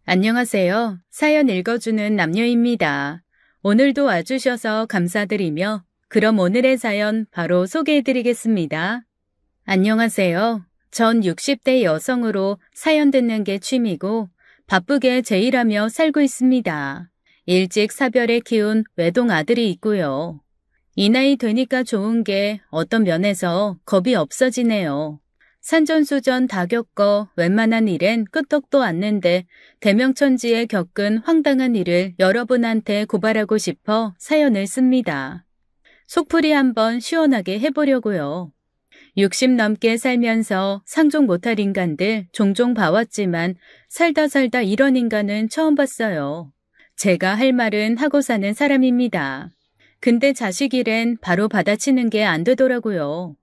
안녕하세요. 사연 읽어주는 남녀입니다. 오늘도 와주셔서 감사드리며 그럼 오늘의 사연 바로 소개해드리겠습니다. 안녕하세요. 전 60대 여성으로 사연 듣는 게 취미고 바쁘게 제일하며 살고 있습니다. 일찍 사별해 키운 외동 아들이 있고요. 이 나이 되니까 좋은 게 어떤 면에서 겁이 없어지네요. 산전수전 다 겪어 웬만한 일엔 끄떡도 않는데 대명천지에 겪은 황당한 일을 여러분한테 고발하고 싶어 사연을 씁니다. 속풀이 한번 시원하게 해보려고요. 60 넘게 살면서 상종 못할 인간들 종종 봐왔지만 살다 이런 인간은 처음 봤어요. 제가 할 말은 하고 사는 사람입니다. 근데 자식 일엔 바로 받아치는 게 안 되더라고요.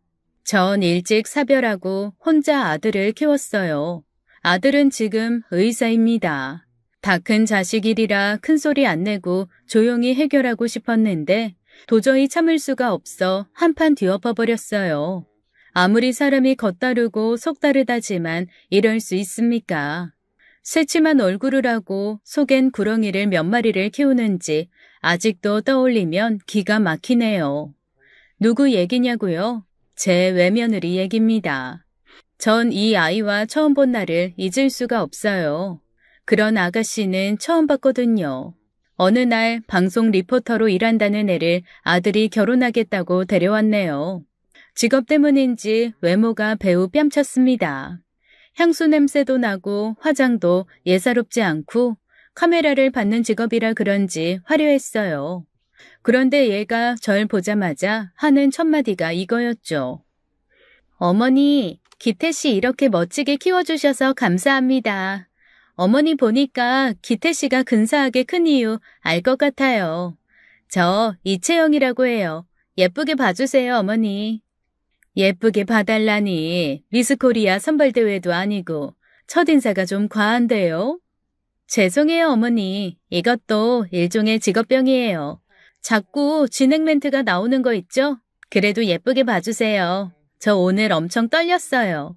전 일찍 사별하고 혼자 아들을 키웠어요. 아들은 지금 의사입니다. 다 큰 자식 일이라 큰소리 안 내고 조용히 해결하고 싶었는데 도저히 참을 수가 없어 한판 뒤엎어버렸어요. 아무리 사람이 겉다르고 속다르다지만 이럴 수 있습니까? 새침한 얼굴을 하고 속엔 구렁이를 몇 마리를 키우는지 아직도 떠올리면 기가 막히네요. 누구 얘기냐고요? 제 외며느리 얘기입니다. 전 이 아이와 처음 본 날을 잊을 수가 없어요. 그런 아가씨는 처음 봤거든요. 어느 날 방송 리포터로 일한다는 애를 아들이 결혼하겠다고 데려왔네요. 직업 때문인지 외모가 배우 뺨쳤습니다. 향수 냄새도 나고 화장도 예사롭지 않고 카메라를 받는 직업이라 그런지 화려했어요. 그런데 얘가 절 보자마자 하는 첫마디가 이거였죠. 어머니, 기태씨 이렇게 멋지게 키워주셔서 감사합니다. 어머니 보니까 기태씨가 근사하게 큰 이유 알 것 같아요. 저 이채영이라고 해요. 예쁘게 봐주세요, 어머니. 예쁘게 봐달라니 미스코리아 선발대회도 아니고 첫인사가 좀 과한데요. 죄송해요, 어머니. 이것도 일종의 직업병이에요. 자꾸 진행 멘트가 나오는 거 있죠? 그래도 예쁘게 봐주세요. 저 오늘 엄청 떨렸어요.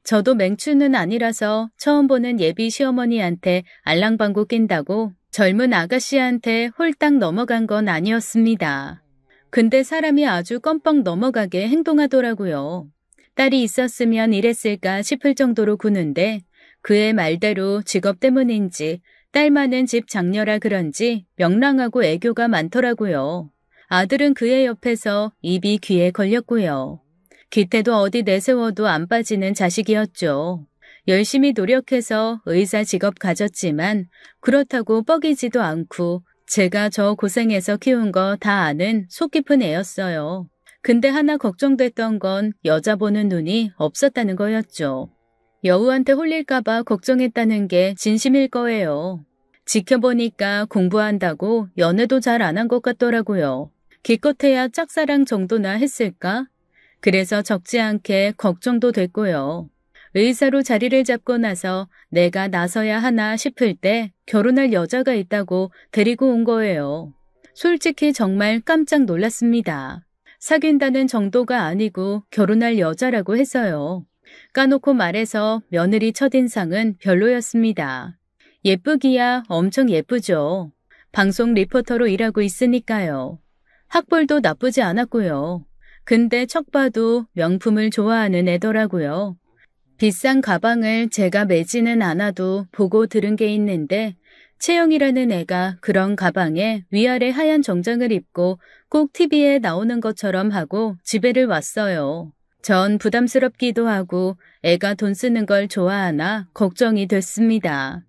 저도 맹추는 아니라서 처음 보는 예비 시어머니한테 알랑방구 낀다고 젊은 아가씨한테 홀딱 넘어간 건 아니었습니다. 근데 사람이 아주 껌뻑 넘어가게 행동하더라고요. 딸이 있었으면 이랬을까 싶을 정도로 구는데 그의 말대로 직업 때문인지 딸 많은 집 장녀라 그런지 명랑하고 애교가 많더라고요. 아들은 그의 옆에서 입이 귀에 걸렸고요. 기태도 어디 내세워도 안 빠지는 자식이었죠. 열심히 노력해서 의사 직업 가졌지만 그렇다고 뻐기지도 않고 제가 저 고생해서 키운 거 다 아는 속 깊은 애였어요. 근데 하나 걱정됐던 건 여자 보는 눈이 없었다는 거였죠. 여우한테 홀릴까봐 걱정했다는 게 진심일 거예요. 지켜보니까 공부한다고 연애도 잘 안 한 것 같더라고요. 기껏해야 짝사랑 정도나 했을까? 그래서 적지 않게 걱정도 됐고요. 의사로 자리를 잡고 나서 내가 나서야 하나 싶을 때 결혼할 여자가 있다고 데리고 온 거예요. 솔직히 정말 깜짝 놀랐습니다. 사귄다는 정도가 아니고 결혼할 여자라고 해서요. 까놓고 말해서 며느리 첫인상은 별로였습니다. 예쁘기야 엄청 예쁘죠. 방송 리포터로 일하고 있으니까요. 학벌도 나쁘지 않았고요. 근데 척 봐도 명품을 좋아하는 애더라고요. 비싼 가방을 제가 매지는 않아도 보고 들은 게 있는데 채영이라는 애가 그런 가방에 위아래 하얀 정장을 입고 꼭 TV에 나오는 것처럼 하고 집에를 왔어요. 전 부담스럽기도 하고 애가 돈 쓰는 걸 좋아하나 걱정이 됐습니다.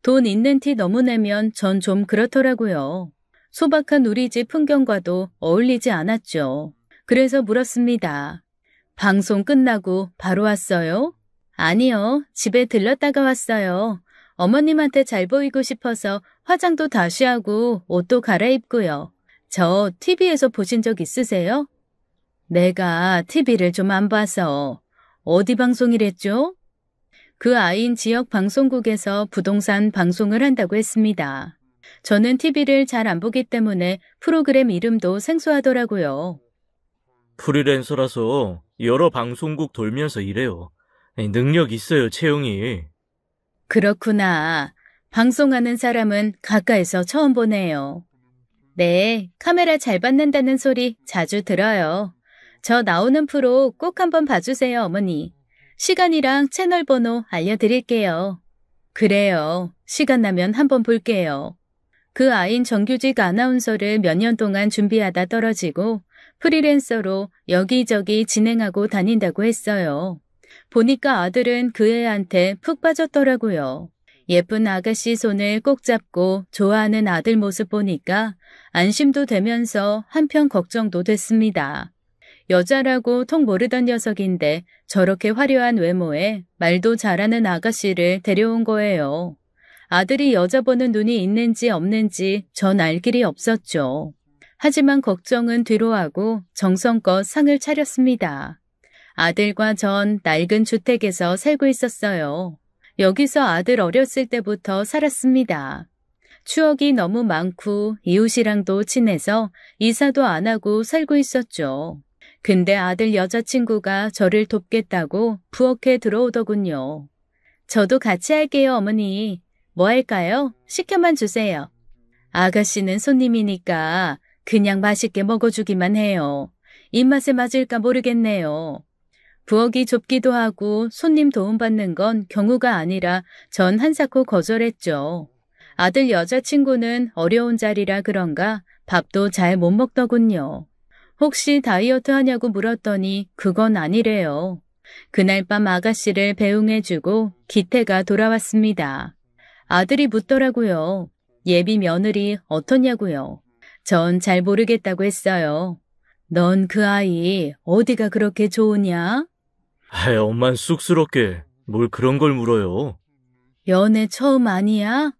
돈 있는 티 너무 내면 전 좀 그렇더라고요. 소박한 우리 집 풍경과도 어울리지 않았죠. 그래서 물었습니다. 방송 끝나고 바로 왔어요? 아니요, 집에 들렀다가 왔어요. 어머님한테 잘 보이고 싶어서 화장도 다시 하고 옷도 갈아입고요. 저 TV에서 보신 적 있으세요? 내가 TV를 좀 안 봐서. 어디 방송이랬죠? 그 아이인 지역 방송국에서 부동산 방송을 한다고 했습니다. 저는 TV를 잘 안 보기 때문에 프로그램 이름도 생소하더라고요. 프리랜서라서 여러 방송국 돌면서 일해요. 능력 있어요, 채영이. 그렇구나. 방송하는 사람은 가까이서 처음 보네요. 네, 카메라 잘 받는다는 소리 자주 들어요. 저 나오는 프로 꼭 한번 봐주세요, 어머니. 시간이랑 채널 번호 알려드릴게요. 그래요. 시간 나면 한번 볼게요. 그 아인 정규직 아나운서를 몇 년 동안 준비하다 떨어지고 프리랜서로 여기저기 진행하고 다닌다고 했어요. 보니까 아들은 그 애한테 푹 빠졌더라고요. 예쁜 아가씨 손을 꼭 잡고 좋아하는 아들 모습 보니까 안심도 되면서 한편 걱정도 됐습니다. 여자라고 통 모르던 녀석인데 저렇게 화려한 외모에 말도 잘하는 아가씨를 데려온 거예요. 아들이 여자 보는 눈이 있는지 없는지 전 알 길이 없었죠. 하지만 걱정은 뒤로 하고 정성껏 상을 차렸습니다. 아들과 전 낡은 주택에서 살고 있었어요. 여기서 아들 어렸을 때부터 살았습니다. 추억이 너무 많고 이웃이랑도 친해서 이사도 안 하고 살고 있었죠. 근데 아들 여자친구가 저를 돕겠다고 부엌에 들어오더군요. 저도 같이 할게요, 어머니. 뭐 할까요? 시켜만 주세요. 아가씨는 손님이니까 그냥 맛있게 먹어주기만 해요. 입맛에 맞을까 모르겠네요. 부엌이 좁기도 하고 손님 도움받는 건 경우가 아니라 전 한사코 거절했죠. 아들 여자친구는 어려운 자리라 그런가 밥도 잘 못 먹더군요. 혹시 다이어트 하냐고 물었더니 그건 아니래요. 그날 밤 아가씨를 배웅해주고 기태가 돌아왔습니다. 아들이 묻더라고요. 예비 며느리 어떻냐고요. 전 잘 모르겠다고 했어요. 넌 그 아이 어디가 그렇게 좋으냐? 엄만 쑥스럽게 뭘 그런 걸 물어요. 연애 처음 아니야?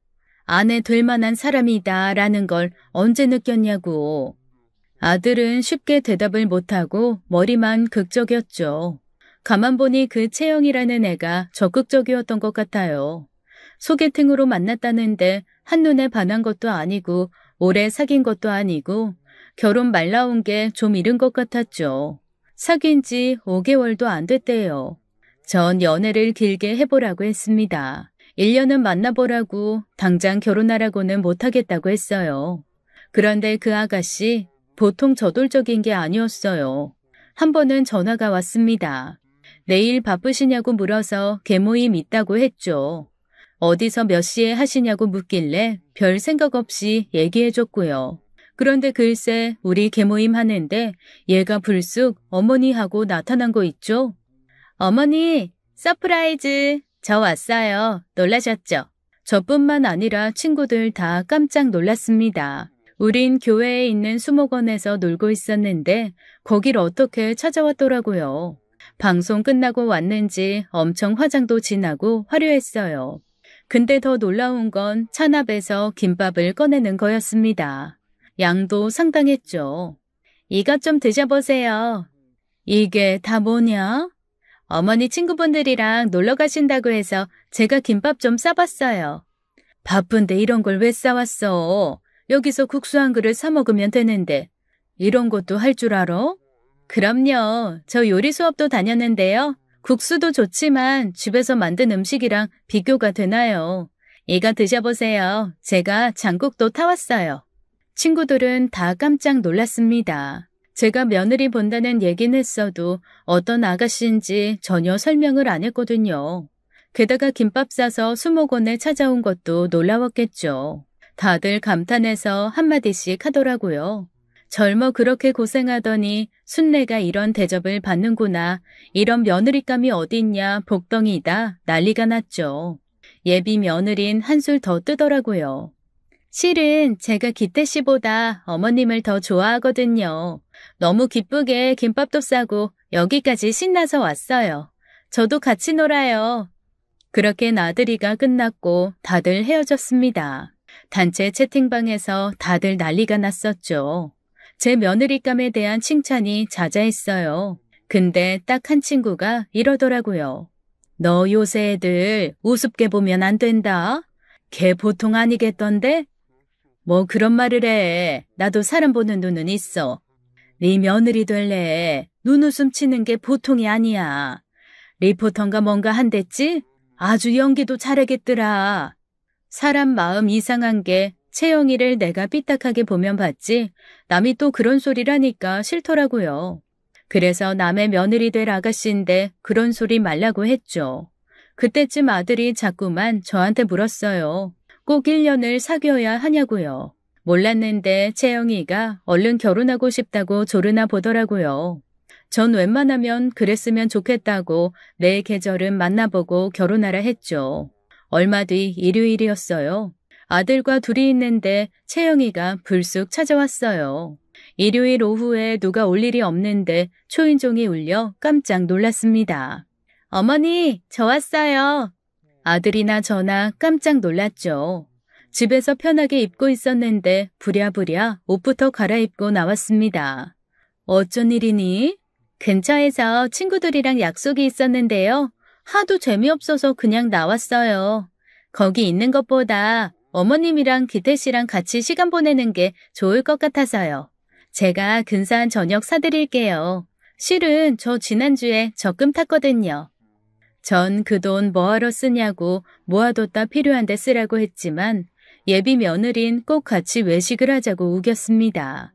아내 될 만한 사람이다라는 걸 언제 느꼈냐고. 아들은 쉽게 대답을 못하고 머리만 극적였죠. 가만 보니 그 채영이라는 애가 적극적이었던 것 같아요. 소개팅으로 만났다는데 한눈에 반한 것도 아니고 오래 사귄 것도 아니고 결혼 말 나온 게 좀 이른 것 같았죠. 사귄 지 5개월도 안 됐대요. 전 연애를 길게 해보라고 했습니다. 1년은 만나보라고 당장 결혼하라고는 못하겠다고 했어요. 그런데 그 아가씨 보통 저돌적인 게 아니었어요. 한 번은 전화가 왔습니다. 내일 바쁘시냐고 물어서 개모임 있다고 했죠. 어디서 몇 시에 하시냐고 묻길래 별 생각 없이 얘기해줬고요. 그런데 글쎄 우리 개모임 하는데 얘가 불쑥 어머니하고 나타난 거 있죠? 어머니, 서프라이즈. 저 왔어요. 놀라셨죠? 저뿐만 아니라 친구들 다 깜짝 놀랐습니다. 우린 교회에 있는 수목원에서 놀고 있었는데 거길 어떻게 찾아왔더라고요. 방송 끝나고 왔는지 엄청 화장도 진하고 화려했어요. 근데 더 놀라운 건 찬압에서 김밥을 꺼내는 거였습니다. 양도 상당했죠. 이것 좀 드셔보세요. 이게 다 뭐냐? 어머니 친구분들이랑 놀러 가신다고 해서 제가 김밥 좀 싸봤어요. 바쁜데 이런 걸 왜 싸왔어? 여기서 국수 한 그릇 사 먹으면 되는데. 이런 것도 할 줄 알아? 그럼요. 저 요리 수업도 다녔는데요. 국수도 좋지만 집에서 만든 음식이랑 비교가 되나요? 이거 드셔보세요. 제가 장국도 타왔어요. 친구들은 다 깜짝 놀랐습니다. 제가 며느리 본다는 얘기는 했어도 어떤 아가씨인지 전혀 설명을 안 했거든요. 게다가 김밥 싸서 수목원에 찾아온 것도 놀라웠겠죠. 다들 감탄해서 한마디씩 하더라고요. 젊어 그렇게 고생하더니 순례가 이런 대접을 받는구나. 이런 며느리감이 어딨냐 복덩이다 난리가 났죠. 예비 며느린 한술 더 뜨더라고요. 실은 제가 기태 씨보다 어머님을 더 좋아하거든요. 너무 기쁘게 김밥도 싸고 여기까지 신나서 왔어요. 저도 같이 놀아요. 그렇게 나들이가 끝났고 다들 헤어졌습니다. 단체 채팅방에서 다들 난리가 났었죠. 제 며느리감에 대한 칭찬이 자자했어요. 근데 딱 한 친구가 이러더라고요. 너 요새 애들 우습게 보면 안 된다. 걔 보통 아니겠던데? 뭐 그런 말을 해. 나도 사람 보는 눈은 있어. 네 며느리 될래. 눈웃음 치는 게 보통이 아니야. 리포터인가 뭔가 한댔지? 아주 연기도 잘하겠더라. 사람 마음 이상한 게 채영이를 내가 삐딱하게 보면 봤지 남이 또 그런 소리라니까 싫더라고요. 그래서 남의 며느리 될 아가씨인데 그런 소리 말라고 했죠. 그때쯤 아들이 자꾸만 저한테 물었어요. 꼭 1년을 사귀어야 하냐고요. 몰랐는데 채영이가 얼른 결혼하고 싶다고 조르나 보더라고요. 전 웬만하면 그랬으면 좋겠다고 내 계절은 만나보고 결혼하라 했죠. 얼마 뒤 일요일이었어요. 아들과 둘이 있는데 채영이가 불쑥 찾아왔어요. 일요일 오후에 누가 올 일이 없는데 초인종이 울려 깜짝 놀랐습니다. 어머니, 저 왔어요. 아들이나 저나 깜짝 놀랐죠. 집에서 편하게 입고 있었는데 부랴부랴 옷부터 갈아입고 나왔습니다. 어쩐 일이니? 근처에서 친구들이랑 약속이 있었는데요. 하도 재미없어서 그냥 나왔어요. 거기 있는 것보다 어머님이랑 기태 씨랑 같이 시간 보내는 게 좋을 것 같아서요. 제가 근사한 저녁 사드릴게요. 실은 저 지난주에 적금 탔거든요. 전 그 돈 뭐하러 쓰냐고 모아뒀다 필요한데 쓰라고 했지만 예비 며느린 꼭 같이 외식을 하자고 우겼습니다.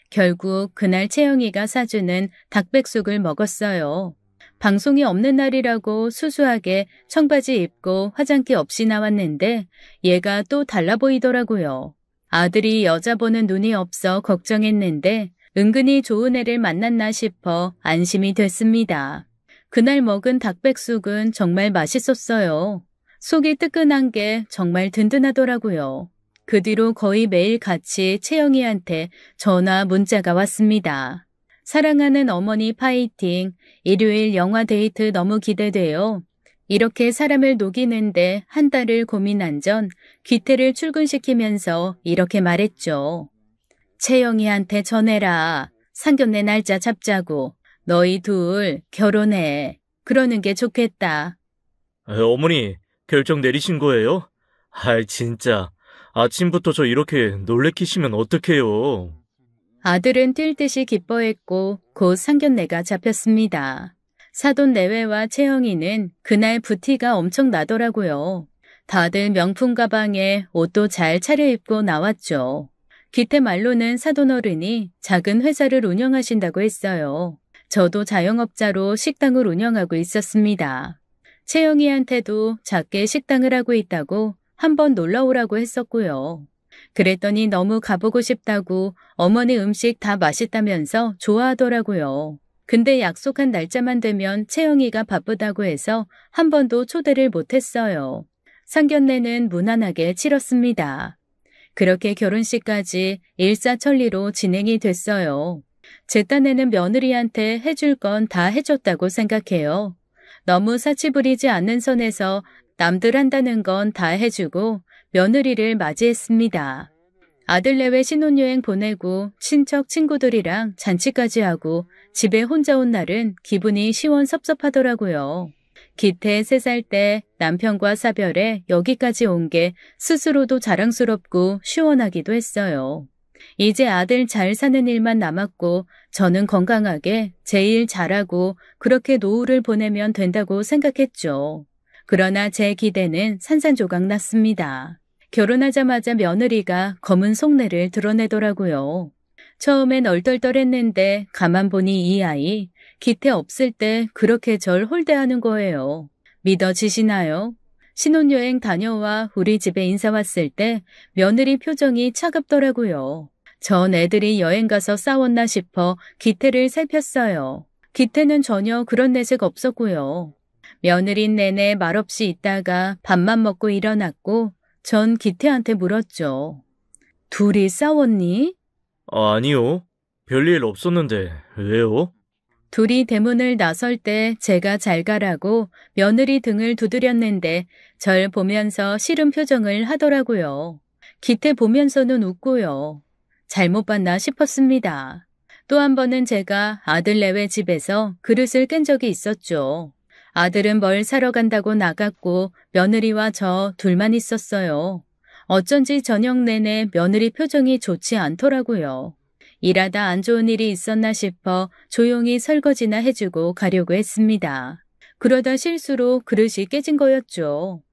결국 그날 채영이가 사주는 닭백숙을 먹었어요. 방송이 없는 날이라고 수수하게 청바지 입고 화장기 없이 나왔는데 얘가 또 달라 보이더라고요. 아들이 여자 보는 눈이 없어 걱정했는데 은근히 좋은 애를 만났나 싶어 안심이 됐습니다. 그날 먹은 닭백숙은 정말 맛있었어요. 속이 뜨끈한 게 정말 든든하더라고요. 그 뒤로 거의 매일 같이 채영이한테 전화 문자가 왔습니다. 사랑하는 어머니 파이팅, 일요일 영화 데이트 너무 기대돼요. 이렇게 사람을 녹이는데 한 달을 고민한 전 기태를 출근시키면서 이렇게 말했죠. 채영이한테 전해라. 상견례 날짜 잡자고. 너희 둘 결혼해. 그러는 게 좋겠다. 어머니, 결정 내리신 거예요? 진짜. 아침부터 저 이렇게 놀래키시면 어떡해요. 아들은 뛸 듯이 기뻐했고 곧 상견례가 잡혔습니다. 사돈 내외와 채영이는 그날 부티가 엄청 나더라고요. 다들 명품 가방에 옷도 잘 차려입고 나왔죠. 기태 말로는 사돈어른이 작은 회사를 운영하신다고 했어요. 저도 자영업자로 식당을 운영하고 있었습니다. 채영이한테도 작게 식당을 하고 있다고 한번 놀러 오라고 했었고요. 그랬더니 너무 가보고 싶다고 어머니 음식 다 맛있다면서 좋아하더라고요. 근데 약속한 날짜만 되면 채영이가 바쁘다고 해서 한 번도 초대를 못했어요. 상견례는 무난하게 치렀습니다. 그렇게 결혼식까지 일사천리로 진행이 됐어요. 제 딴에는 며느리한테 해줄 건 다 해줬다고 생각해요. 너무 사치 부리지 않는 선에서 남들 한다는 건 다 해주고 며느리를 맞이했습니다. 아들 내외 신혼여행 보내고 친척 친구들이랑 잔치까지 하고 집에 혼자 온 날은 기분이 시원섭섭하더라고요. 기태 3살 때 남편과 사별해 여기까지 온 게 스스로도 자랑스럽고 시원하기도 했어요. 이제 아들 잘 사는 일만 남았고 저는 건강하게 제 일 잘하고 그렇게 노후를 보내면 된다고 생각했죠. 그러나 제 기대는 산산조각 났습니다. 결혼하자마자 며느리가 검은 속내를 드러내더라고요. 처음엔 얼떨떨했는데 가만 보니 이 아이 기태 없을 때 그렇게 절 홀대하는 거예요. 믿어지시나요? 신혼여행 다녀와 우리 집에 인사 왔을 때 며느리 표정이 차갑더라고요. 전 애들이 여행 가서 싸웠나 싶어 기태를 살폈어요. 기태는 전혀 그런 내색 없었고요. 며느린 내내 말없이 있다가 밥만 먹고 일어났고 전 기태한테 물었죠. 둘이 싸웠니? 아니요. 별일 없었는데 왜요? 둘이 대문을 나설 때 제가 잘 가라고 며느리 등을 두드렸는데 절 보면서 싫은 표정을 하더라고요. 기태 보면서는 웃고요. 잘못 봤나 싶었습니다. 또 한 번은 제가 아들 내외 집에서 그릇을 깬 적이 있었죠. 아들은 뭘 사러 간다고 나갔고 며느리와 저 둘만 있었어요. 어쩐지 저녁 내내 며느리 표정이 좋지 않더라고요. 일하다 안 좋은 일이 있었나 싶어 조용히 설거지나 해주고 가려고 했습니다. 그러다 실수로 그릇이 깨진 거였죠.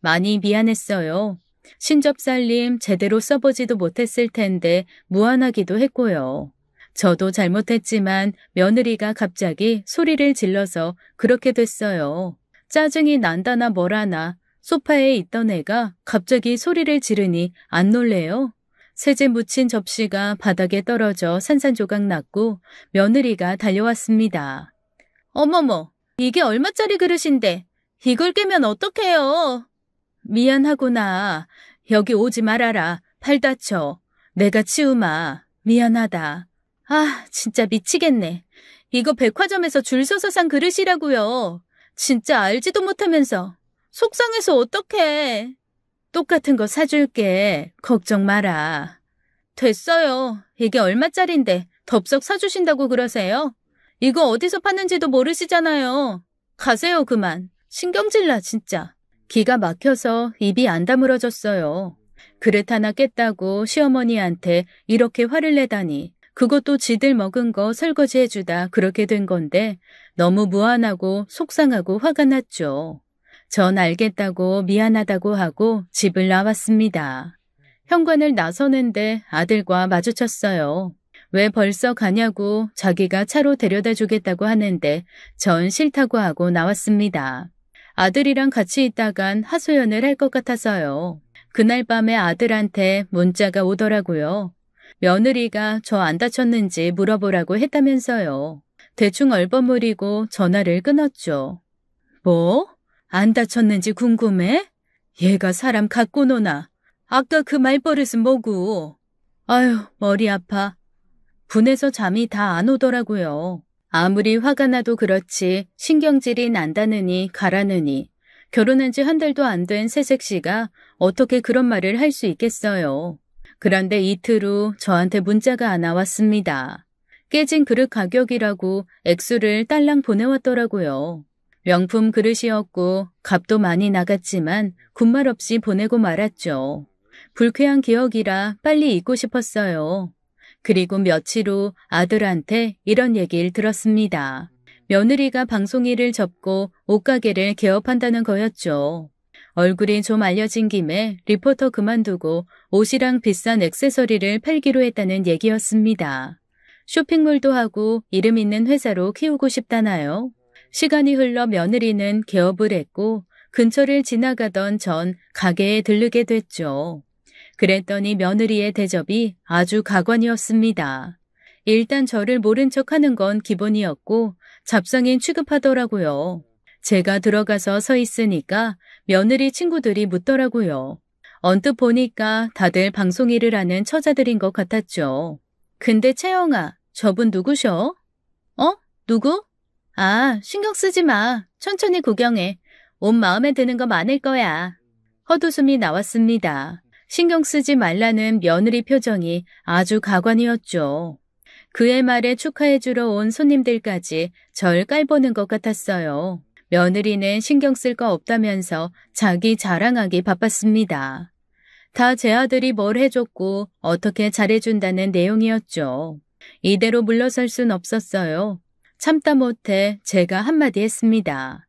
많이 미안했어요. 신접살림 제대로 써보지도 못했을 텐데 무안하기도 했고요. 저도 잘못했지만 며느리가 갑자기 소리를 질러서 그렇게 됐어요. 짜증이 난다나 뭐라나 소파에 있던 애가 갑자기 소리를 지르니 안 놀래요? 세제 묻힌 접시가 바닥에 떨어져 산산조각 났고 며느리가 달려왔습니다. 어머머, 이게 얼마짜리 그릇인데 이걸 깨면 어떡해요? 미안하구나. 여기 오지 말아라. 팔 다쳐. 내가 치우마. 미안하다. 아, 진짜 미치겠네. 이거 백화점에서 줄 서서 산 그릇이라고요. 진짜 알지도 못하면서. 속상해서 어떡해. 똑같은 거 사줄게. 걱정 마라. 됐어요. 이게 얼마짜린데 덥석 사주신다고 그러세요? 이거 어디서 파는지도 모르시잖아요. 가세요 그만. 신경질나 진짜. 기가 막혀서 입이 안 다물어졌어요. 그릇 하나 깼다고 시어머니한테 이렇게 화를 내다니. 그것도 지들 먹은 거 설거지해주다 그렇게 된 건데 너무 무안하고 속상하고 화가 났죠. 전 알겠다고 미안하다고 하고 집을 나왔습니다. 현관을 나서는데 아들과 마주쳤어요. 왜 벌써 가냐고 자기가 차로 데려다 주겠다고 하는데 전 싫다고 하고 나왔습니다. 아들이랑 같이 있다간 하소연을 할 것 같아서요. 그날 밤에 아들한테 문자가 오더라고요. 며느리가 저 안 다쳤는지 물어보라고 했다면서요. 대충 얼버무리고 전화를 끊었죠. 뭐? 안 다쳤는지 궁금해? 얘가 사람 갖고 노나? 아까 그 말버릇은 뭐고? 아유, 머리 아파. 분해서 잠이 다 안 오더라고요. 아무리 화가 나도 그렇지 신경질이 난다느니 가라느니 결혼한 지 한 달도 안 된 새색 씨가 어떻게 그런 말을 할 수 있겠어요. 그런데 이틀 후 저한테 문자가 하나 왔습니다. 깨진 그릇 가격이라고 액수를 딸랑 보내왔더라고요. 명품 그릇이었고 값도 많이 나갔지만 군말 없이 보내고 말았죠. 불쾌한 기억이라 빨리 잊고 싶었어요. 그리고 며칠 후 아들한테 이런 얘기를 들었습니다. 며느리가 방송일을 접고 옷가게를 개업한다는 거였죠. 얼굴이 좀 알려진 김에 리포터 그만두고 옷이랑 비싼 액세서리를 팔기로 했다는 얘기였습니다. 쇼핑몰도 하고 이름 있는 회사로 키우고 싶다나요? 시간이 흘러 며느리는 개업을 했고 근처를 지나가던 전 가게에 들르게 됐죠. 그랬더니 며느리의 대접이 아주 가관이었습니다. 일단 저를 모른 척하는 건 기본이었고 잡상인 취급하더라고요. 제가 들어가서 서 있으니까 며느리 친구들이 묻더라고요. 언뜻 보니까 다들 방송일을 하는 처자들인 것 같았죠. 근데 채영아, 저분 누구셔? 어? 누구? 아, 신경 쓰지 마. 천천히 구경해. 옷 마음에 드는 거 많을 거야. 헛웃음이 나왔습니다. 신경 쓰지 말라는 며느리 표정이 아주 가관이었죠. 그의 말에 축하해주러 온 손님들까지 절 깔보는 것 같았어요. 며느리는 신경 쓸 거 없다면서 자기 자랑하기 바빴습니다. 다 제 아들이 뭘 해줬고 어떻게 잘해준다는 내용이었죠. 이대로 물러설 순 없었어요. 참다 못해 제가 한마디 했습니다.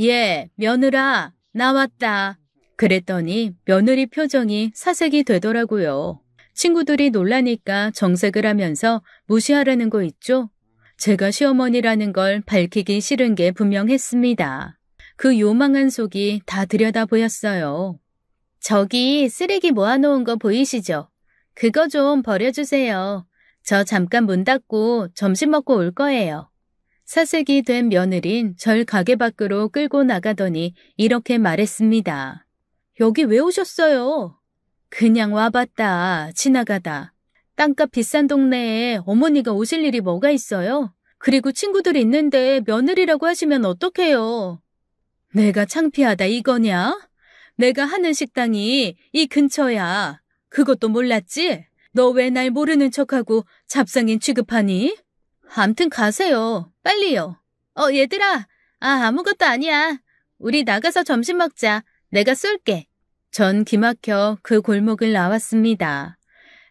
예, 며느라, 나왔다. 그랬더니 며느리 표정이 사색이 되더라고요. 친구들이 놀라니까 정색을 하면서 무시하라는 거 있죠? 제가 시어머니라는 걸 밝히기 싫은 게 분명했습니다. 그 요망한 속이 다 들여다 보였어요. 저기 쓰레기 모아놓은 거 보이시죠? 그거 좀 버려주세요. 저 잠깐 문 닫고 점심 먹고 올 거예요. 사색이 된 며느린 절 가게 밖으로 끌고 나가더니 이렇게 말했습니다. 여기 왜 오셨어요? 그냥 와봤다. 지나가다. 땅값 비싼 동네에 어머니가 오실 일이 뭐가 있어요? 그리고 친구들 있는데 며느리라고 하시면 어떡해요? 내가 창피하다 이거냐? 내가 하는 식당이 이 근처야. 그것도 몰랐지? 너 왜 날 모르는 척하고 잡상인 취급하니? 암튼 가세요. 빨리요. 얘들아. 아무것도 아니야. 우리 나가서 점심 먹자. 내가 쏠게. 전 기막혀 그 골목을 나왔습니다.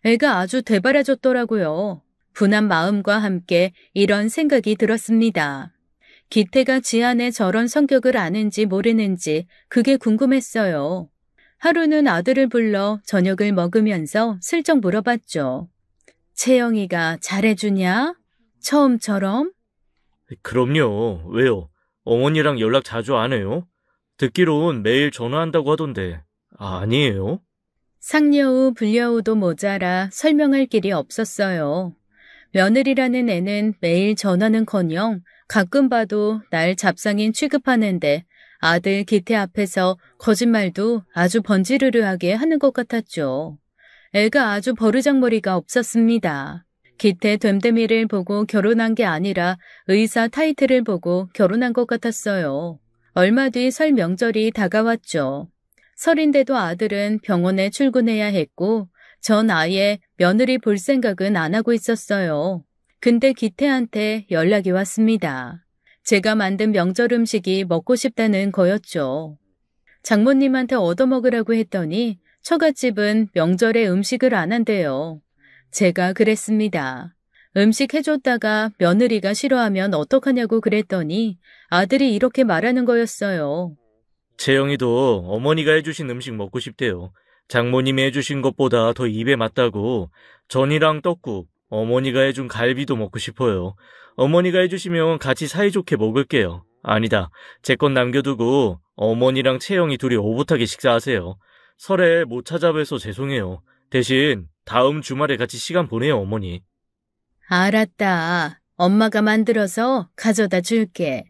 애가 아주 되바라졌더라고요. 분한 마음과 함께 이런 생각이 들었습니다. 기태가 지안의 저런 성격을 아는지 모르는지 그게 궁금했어요. 하루는 아들을 불러 저녁을 먹으면서 슬쩍 물어봤죠. 채영이가 잘해주냐? 처음처럼? 그럼요. 왜요? 어머니랑 연락 자주 안 해요? 듣기론 매일 전화한다고 하던데. 아니에요? 상여우, 불려우도 모자라 설명할 길이 없었어요. 며느리라는 애는 매일 전화는커녕 가끔 봐도 날 잡상인 취급하는데 아들 기태 앞에서 거짓말도 아주 번지르르하게 하는 것 같았죠. 애가 아주 버르장머리가 없었습니다. 기태 됨됨이를 보고 결혼한 게 아니라 의사 타이틀을 보고 결혼한 것 같았어요. 얼마 뒤 설 명절이 다가왔죠. 설인데도 아들은 병원에 출근해야 했고 전 아예 며느리 볼 생각은 안 하고 있었어요. 근데 기태한테 연락이 왔습니다. 제가 만든 명절 음식이 먹고 싶다는 거였죠. 장모님한테 얻어먹으라고 했더니 처갓집은 명절에 음식을 안 한대요. 제가 그랬습니다. 음식 해줬다가 며느리가 싫어하면 어떡하냐고 그랬더니 아들이 이렇게 말하는 거였어요. 채영이도 어머니가 해주신 음식 먹고 싶대요. 장모님이 해주신 것보다 더 입에 맞다고 전이랑 떡국, 어머니가 해준 갈비도 먹고 싶어요. 어머니가 해주시면 같이 사이좋게 먹을게요. 아니다, 제 건 남겨두고 어머니랑 채영이 둘이 오붓하게 식사하세요. 설에 못 찾아뵈서 죄송해요. 대신 다음 주말에 같이 시간 보내요, 어머니. 알았다. 엄마가 만들어서 가져다 줄게.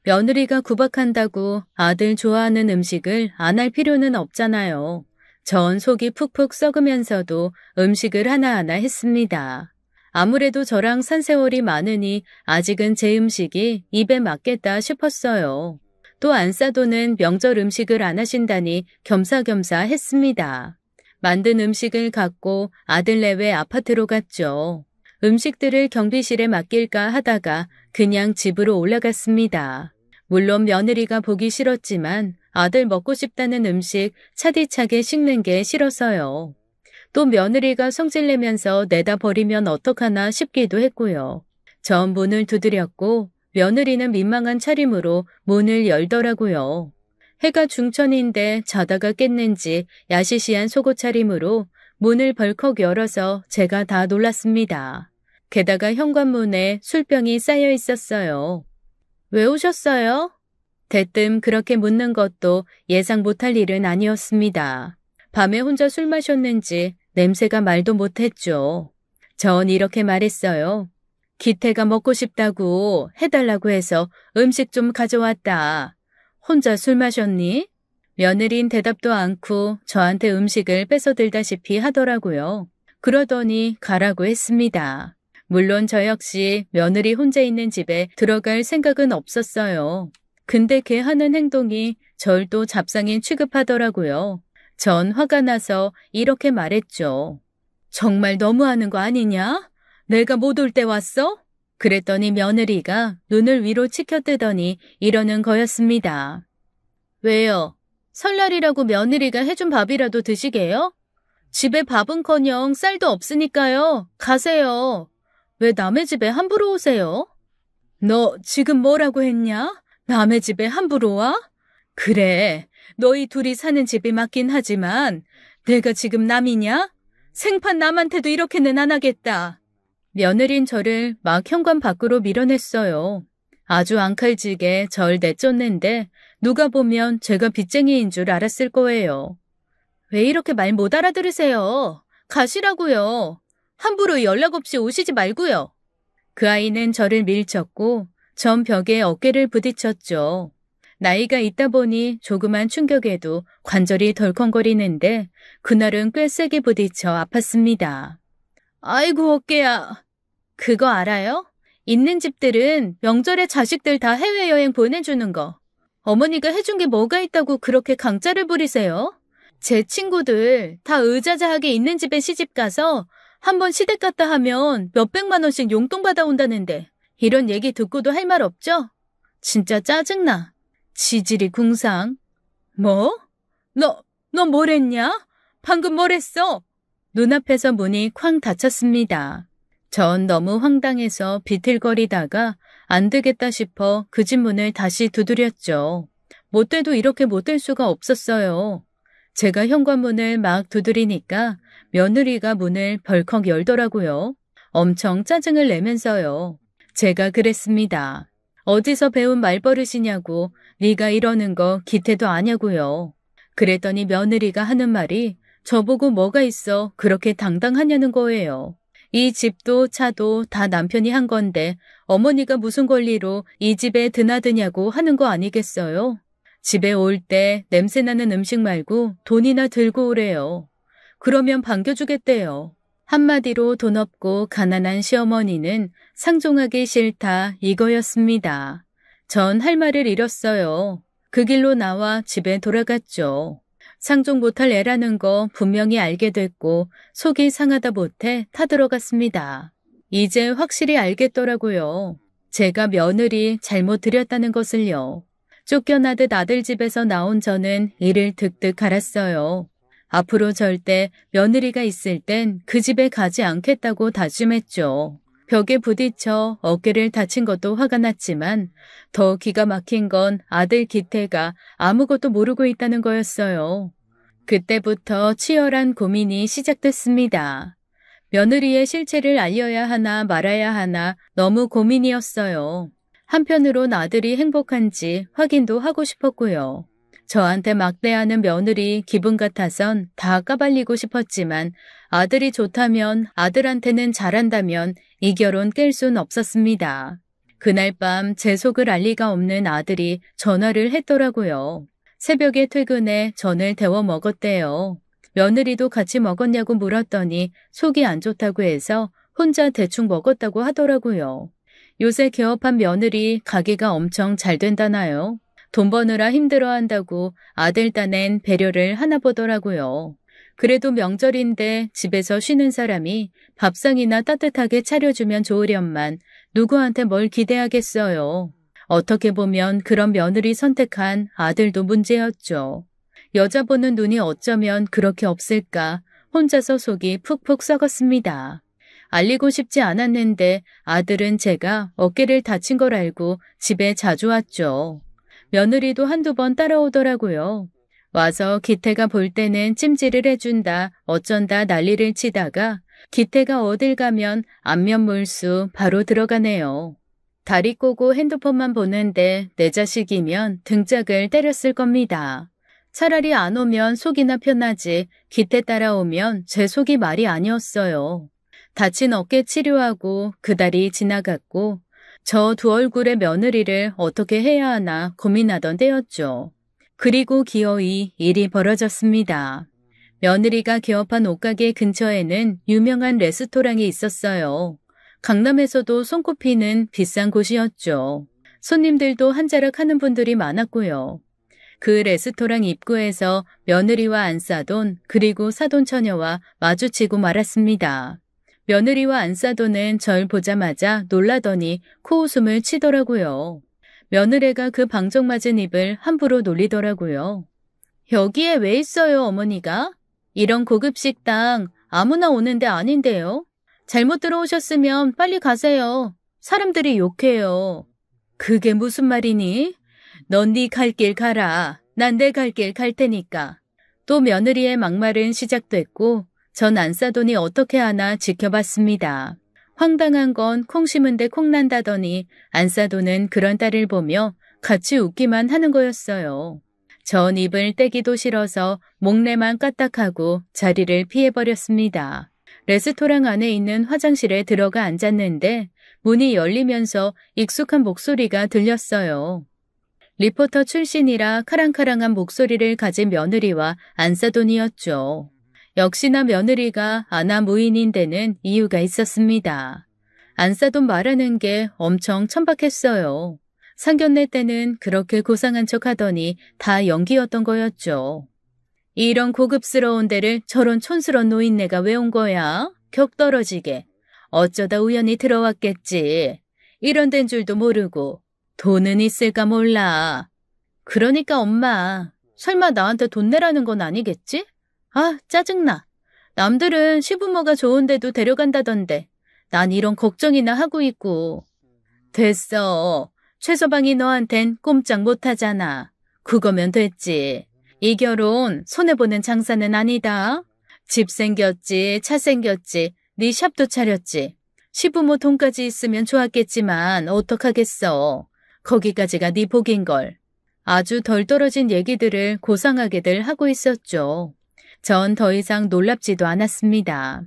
며느리가 구박한다고 아들 좋아하는 음식을 안 할 필요는 없잖아요. 전 속이 푹푹 썩으면서도 음식을 하나하나 했습니다. 아무래도 저랑 산세월이 많으니 아직은 제 음식이 입에 맞겠다 싶었어요. 또 안싸도는 명절 음식을 안 하신다니 겸사겸사 했습니다. 만든 음식을 갖고 아들 내외 아파트로 갔죠. 음식들을 경비실에 맡길까 하다가 그냥 집으로 올라갔습니다. 물론 며느리가 보기 싫었지만 아들 먹고 싶다는 음식 차디차게 식는 게 싫어서요. 또 며느리가 성질내면서 내다 버리면 어떡하나 싶기도 했고요. 전 문을 두드렸고 며느리는 민망한 차림으로 문을 열더라고요. 해가 중천인데 자다가 깼는지 야시시한 속옷 차림으로 문을 벌컥 열어서 제가 다 놀랐습니다. 게다가 현관문에 술병이 쌓여 있었어요. 왜 오셨어요? 대뜸 그렇게 묻는 것도 예상 못할 일은 아니었습니다. 밤에 혼자 술 마셨는지 냄새가 말도 못했죠. 전 이렇게 말했어요. 기태가 먹고 싶다고 해달라고 해서 음식 좀 가져왔다. 혼자 술 마셨니? 며느린 대답도 않고 저한테 음식을 뺏어들다시피 하더라고요. 그러더니 가라고 했습니다. 물론 저 역시 며느리 혼자 있는 집에 들어갈 생각은 없었어요. 근데 걔 하는 행동이 절 또 잡상인 취급하더라고요. 전 화가 나서 이렇게 말했죠. 정말 너무하는 거 아니냐? 내가 못 올 때 왔어? 그랬더니 며느리가 눈을 위로 치켜뜨더니 이러는 거였습니다. 왜요? 설날이라고 며느리가 해준 밥이라도 드시게요? 집에 밥은커녕 쌀도 없으니까요. 가세요. 왜 남의 집에 함부로 오세요? 너 지금 뭐라고 했냐? 남의 집에 함부로 와? 그래, 너희 둘이 사는 집이 맞긴 하지만 내가 지금 남이냐? 생판 남한테도 이렇게는 안 하겠다. 며느린 저를 막 현관 밖으로 밀어냈어요. 아주 앙칼지게 절 내쫓는데 누가 보면 제가 빚쟁이인 줄 알았을 거예요. 왜 이렇게 말 못 알아들으세요? 가시라고요. 함부로 연락 없이 오시지 말고요. 그 아이는 저를 밀쳤고 전 벽에 어깨를 부딪혔죠. 나이가 있다 보니 조그만 충격에도 관절이 덜컹거리는데 그날은 꽤 세게 부딪혀 아팠습니다. 아이고 어깨야. 그거 알아요? 있는 집들은 명절에 자식들 다 해외여행 보내주는 거. 어머니가 해준 게 뭐가 있다고 그렇게 강짜를 부리세요? 제 친구들 다 의자자하게 있는 집에 시집가서 한번 시댁 갔다 하면 몇백만 원씩 용돈 받아온다는데 이런 얘기 듣고도 할 말 없죠? 진짜 짜증나. 지질이 궁상. 뭐? 너 뭐랬냐? 방금 뭐랬어? 눈앞에서 문이 쾅 닫혔습니다. 전 너무 황당해서 비틀거리다가 안 되겠다 싶어 그 집 문을 다시 두드렸죠. 못돼도 이렇게 못될 수가 없었어요. 제가 현관문을 막 두드리니까 며느리가 문을 벌컥 열더라고요. 엄청 짜증을 내면서요. 제가 그랬습니다. 어디서 배운 말버릇이냐고, 네가 이러는 거 기태도 아냐고요. 그랬더니 며느리가 하는 말이 저보고 뭐가 있어 그렇게 당당하냐는 거예요. 이 집도 차도 다 남편이 한 건데 어머니가 무슨 권리로 이 집에 드나드냐고 하는 거 아니겠어요? 집에 올 때 냄새나는 음식 말고 돈이나 들고 오래요. 그러면 반겨주겠대요. 한마디로 돈 없고 가난한 시어머니는 상종하기 싫다 이거였습니다. 전 할 말을 잃었어요. 그 길로 나와 집에 돌아갔죠. 상종 못할 애라는 거 분명히 알게 됐고 속이 상하다 못해 타들어갔습니다. 이제 확실히 알겠더라고요. 제가 며느리 잘못 들였다는 것을요. 쫓겨나듯 아들 집에서 나온 저는 이를 득득 알았어요. 앞으로 절대 며느리가 있을 땐 그 집에 가지 않겠다고 다짐했죠. 벽에 부딪혀 어깨를 다친 것도 화가 났지만 더 기가 막힌 건 아들 기태가 아무것도 모르고 있다는 거였어요. 그때부터 치열한 고민이 시작됐습니다. 며느리의 실체를 알려야 하나 말아야 하나 너무 고민이었어요. 한편으론 아들이 행복한지 확인도 하고 싶었고요. 저한테 막대하는 며느리 기분 같아선 다 까발리고 싶었지만 아들이 좋다면 아들한테는 잘한다면 이 결혼 깰 순 없었습니다. 그날 밤 제 속을 알 리가 없는 아들이 전화를 했더라고요. 새벽에 퇴근해 전을 데워 먹었대요. 며느리도 같이 먹었냐고 물었더니 속이 안 좋다고 해서 혼자 대충 먹었다고 하더라고요. 요새 개업한 며느리 가게가 엄청 잘 된다나요? 돈 버느라 힘들어한다고 아들 딴엔 배려를 하나 보더라고요. 그래도 명절인데 집에서 쉬는 사람이 밥상이나 따뜻하게 차려주면 좋으련만 누구한테 뭘 기대하겠어요. 어떻게 보면 그런 며느리 선택한 아들도 문제였죠. 여자 보는 눈이 어쩌면 그렇게 없을까 혼자서 속이 푹푹 썩었습니다. 알리고 싶지 않았는데 아들은 제가 어깨를 다친 걸 알고 집에 자주 왔죠. 며느리도 한두 번 따라오더라고요. 와서 기태가 볼 때는 찜질을 해준다 어쩐다 난리를 치다가 기태가 어딜 가면 안면물수 바로 들어가네요. 다리 꼬고 핸드폰만 보는데 내 자식이면 등짝을 때렸을 겁니다. 차라리 안 오면 속이나 편하지 기태 따라오면 제 속이 말이 아니었어요. 다친 어깨 치료하고 그달이 지나갔고 저 두 얼굴의 며느리를 어떻게 해야 하나 고민하던 때였죠. 그리고 기어이 일이 벌어졌습니다. 며느리가 개업한 옷가게 근처에는 유명한 레스토랑이 있었어요. 강남에서도 손꼽히는 비싼 곳이었죠. 손님들도 한 자락 하는 분들이 많았고요. 그 레스토랑 입구에서 며느리와 안사돈 그리고 사돈 처녀와 마주치고 말았습니다. 며느리와 안사돈은 절 보자마자 놀라더니 코웃음을 치더라고요. 며느리가 그 방정맞은 입을 함부로 놀리더라고요. 여기에 왜 있어요, 어머니가? 이런 고급 식당 아무나 오는 데 아닌데요. 잘못 들어오셨으면 빨리 가세요. 사람들이 욕해요. 그게 무슨 말이니? 넌 네 갈 길 가라. 난 내 갈 길 갈 테니까. 또 며느리의 막말은 시작됐고 전 안사돈이 어떻게 하나 지켜봤습니다. 황당한 건 콩 심은데 콩 난다더니 안사돈은 그런 딸을 보며 같이 웃기만 하는 거였어요. 전 입을 떼기도 싫어서 목례만 까딱하고 자리를 피해버렸습니다. 레스토랑 안에 있는 화장실에 들어가 앉았는데 문이 열리면서 익숙한 목소리가 들렸어요. 리포터 출신이라 카랑카랑한 목소리를 가진 며느리와 안사돈이었죠. 역시나 며느리가 아나무인인 데는 이유가 있었습니다. 안사돈 말하는 게 엄청 천박했어요. 상견례 때는 그렇게 고상한 척 하더니 다 연기였던 거였죠. 이런 고급스러운 데를 저런 촌스러운 노인네가 왜 온 거야? 격 떨어지게. 어쩌다 우연히 들어왔겠지. 이런 데인 줄도 모르고. 돈은 있을까 몰라. 그러니까 엄마, 설마 나한테 돈 내라는 건 아니겠지? 아, 짜증나. 남들은 시부모가 좋은데도 데려간다던데. 난 이런 걱정이나 하고 있고. 됐어. 최서방이 너한텐 꼼짝 못하잖아. 그거면 됐지. 이 결혼 손해보는 장사는 아니다. 집 생겼지, 차 생겼지, 네 샵도 차렸지. 시부모 돈까지 있으면 좋았겠지만 어떡하겠어. 거기까지가 네 복인걸. 아주 덜 떨어진 얘기들을 고상하게들 하고 있었죠. 전 더 이상 놀랍지도 않았습니다.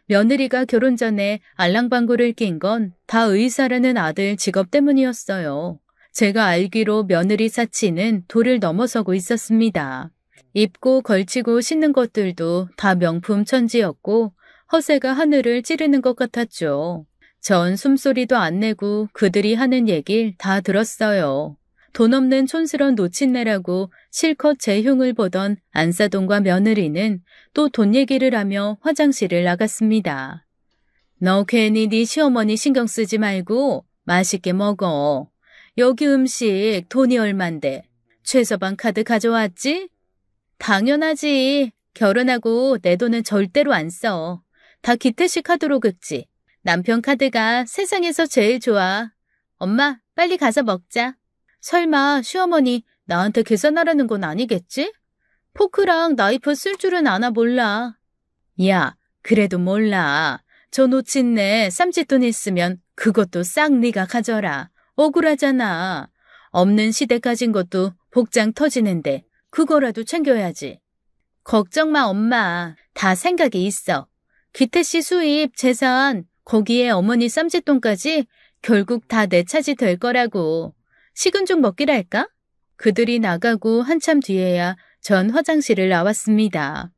며느리가 결혼 전에 알랑방구를 낀 건 다 의사라는 아들 직업 때문이었어요. 제가 알기로 며느리 사치는 도를 넘어서고 있었습니다. 입고 걸치고 신는 것들도 다 명품 천지였고 허세가 하늘을 찌르는 것 같았죠. 전 숨소리도 안 내고 그들이 하는 얘길 다 들었어요. 돈 없는 촌스런 노친네라고 실컷 제 흉을 보던 안사돈과 며느리는 또 돈 얘기를 하며 화장실을 나갔습니다. 너 괜히 네 시어머니 신경 쓰지 말고 맛있게 먹어. 여기 음식 돈이 얼만데. 최서방 카드 가져왔지? 당연하지. 결혼하고 내 돈은 절대로 안 써. 다 기태씨 카드로 긁지. 남편 카드가 세상에서 제일 좋아. 엄마, 빨리 가서 먹자. 설마 시어머니 나한테 계산하라는 건 아니겠지? 포크랑 나이프 쓸 줄은 아나 몰라. 야, 그래도 몰라. 저 노친네 쌈짓돈 있으면 그것도 싹 네가 가져라. 억울하잖아. 없는 시대 가진 것도 복장 터지는데 그거라도 챙겨야지. 걱정 마 엄마. 다 생각이 있어. 기태씨 수입, 재산, 거기에 어머니 쌈짓돈까지 결국 다 내 차지 될 거라고. 식은 죽 먹기랄까? 그들이 나가고 한참 뒤에야 전 화장실을 나왔습니다.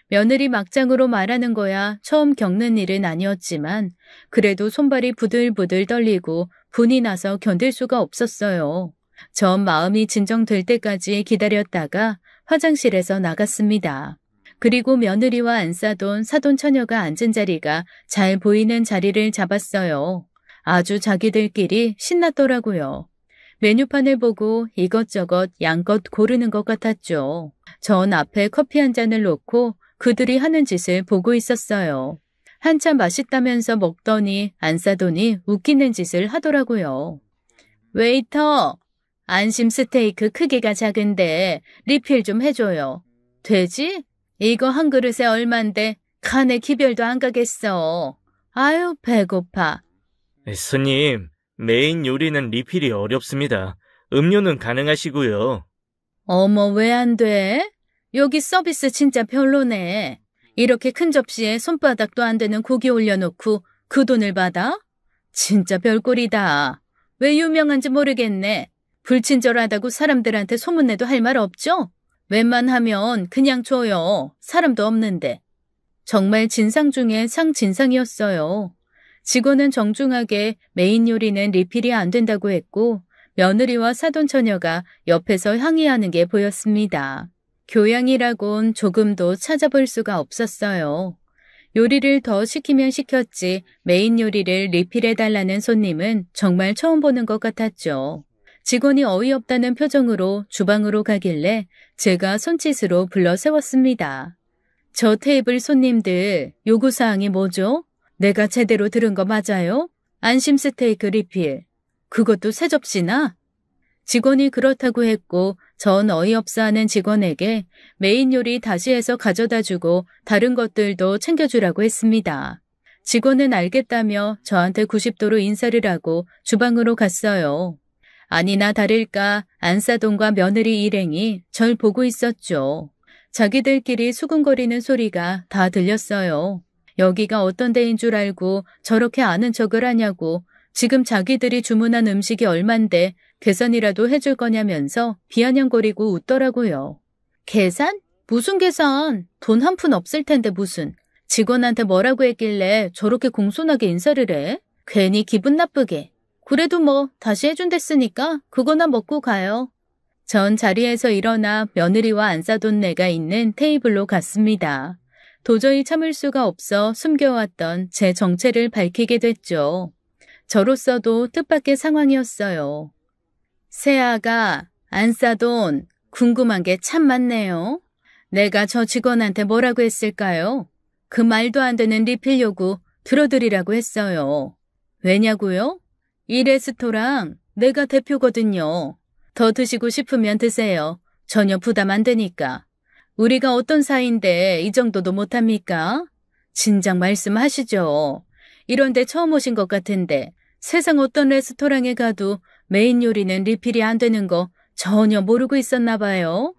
며느리 막장으로 말하는 거야 처음 겪는 일은 아니었지만 그래도 손발이 부들부들 떨리고 분이 나서 견딜 수가 없었어요. 전 마음이 진정될 때까지 기다렸다가 화장실에서 나갔습니다. 그리고 며느리와 안사돈, 사돈 처녀가 앉은 자리가 잘 보이는 자리를 잡았어요. 아주 자기들끼리 신났더라고요. 메뉴판을 보고 이것저것 양껏 고르는 것 같았죠. 전 앞에 커피 한 잔을 놓고 그들이 하는 짓을 보고 있었어요. 한참 맛있다면서 먹더니 안사돈이 웃기는 짓을 하더라고요. 웨이터, 안심 스테이크 크기가 작은데 리필 좀 해줘요. 되지? 이거 한 그릇에 얼만데 칸에 기별도 안 가겠어. 아유, 배고파. 스님, 메인 요리는 리필이 어렵습니다. 음료는 가능하시고요. 어머, 왜 안 돼? 여기 서비스 진짜 별로네. 이렇게 큰 접시에 손바닥도 안 되는 고기 올려놓고 그 돈을 받아? 진짜 별꼴이다. 왜 유명한지 모르겠네. 불친절하다고 사람들한테 소문내도 할 말 없죠? 웬만하면 그냥 줘요. 사람도 없는데. 정말 진상 중에 상진상이었어요. 직원은 정중하게 메인 요리는 리필이 안 된다고 했고 며느리와 사돈 처녀가 옆에서 항의하는 게 보였습니다. 교양이라곤 조금도 찾아볼 수가 없었어요. 요리를 더 시키면 시켰지 메인 요리를 리필해달라는 손님은 정말 처음 보는 것 같았죠. 직원이 어이없다는 표정으로 주방으로 가길래 제가 손짓으로 불러 세웠습니다. 저 테이블 손님들 요구사항이 뭐죠? 내가 제대로 들은 거 맞아요? 안심 스테이크 리필. 그것도 세 접시나? 직원이 그렇다고 했고 전 어이없어하는 직원에게 메인 요리 다시 해서 가져다주고 다른 것들도 챙겨주라고 했습니다. 직원은 알겠다며 저한테 90도로 인사를 하고 주방으로 갔어요. 아니나 다를까 안사돈과 며느리 일행이 절 보고 있었죠. 자기들끼리 수군거리는 소리가 다 들렸어요. 여기가 어떤 데인 줄 알고 저렇게 아는 척을 하냐고 지금 자기들이 주문한 음식이 얼만데 계산이라도 해줄 거냐면서 비아냥거리고 웃더라고요. 계산? 무슨 계산? 돈 한 푼 없을 텐데 무슨. 직원한테 뭐라고 했길래 저렇게 공손하게 인사를 해? 괜히 기분 나쁘게. 그래도 뭐 다시 해준댔으니까 그거나 먹고 가요. 전 자리에서 일어나 며느리와 안사돈네가 있는 테이블로 갔습니다. 도저히 참을 수가 없어 숨겨왔던 제 정체를 밝히게 됐죠. 저로서도 뜻밖의 상황이었어요. 새아가, 안사돈, 궁금한 게 참 많네요. 내가 저 직원한테 뭐라고 했을까요? 그 말도 안 되는 리필 요구 들어드리라고 했어요. 왜냐고요? 이 레스토랑 내가 대표거든요. 더 드시고 싶으면 드세요. 전혀 부담 안 되니까. 우리가 어떤 사이인데 이 정도도 못합니까? 진작 말씀하시죠. 이런데 처음 오신 것 같은데 세상 어떤 레스토랑에 가도 메인 요리는 리필이 안 되는 거 전혀 모르고 있었나 봐요.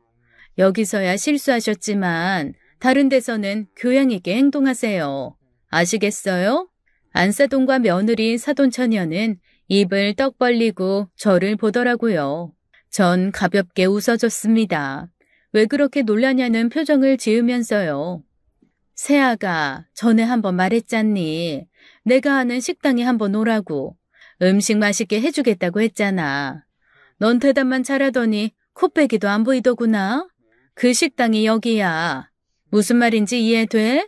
여기서야 실수하셨지만 다른 데서는 교양 있게 행동하세요. 아시겠어요? 안사돈과 며느리 사돈처녀는 입을 떡 벌리고 저를 보더라고요. 전 가볍게 웃어줬습니다. 왜 그렇게 놀라냐는 표정을 지으면서요. 세아가 전에 한번 말했잖니. 내가 아는 식당에 한번 오라고. 음식 맛있게 해주겠다고 했잖아. 넌 대답만 잘하더니 코빼기도 안 보이더구나. 그 식당이 여기야. 무슨 말인지 이해돼?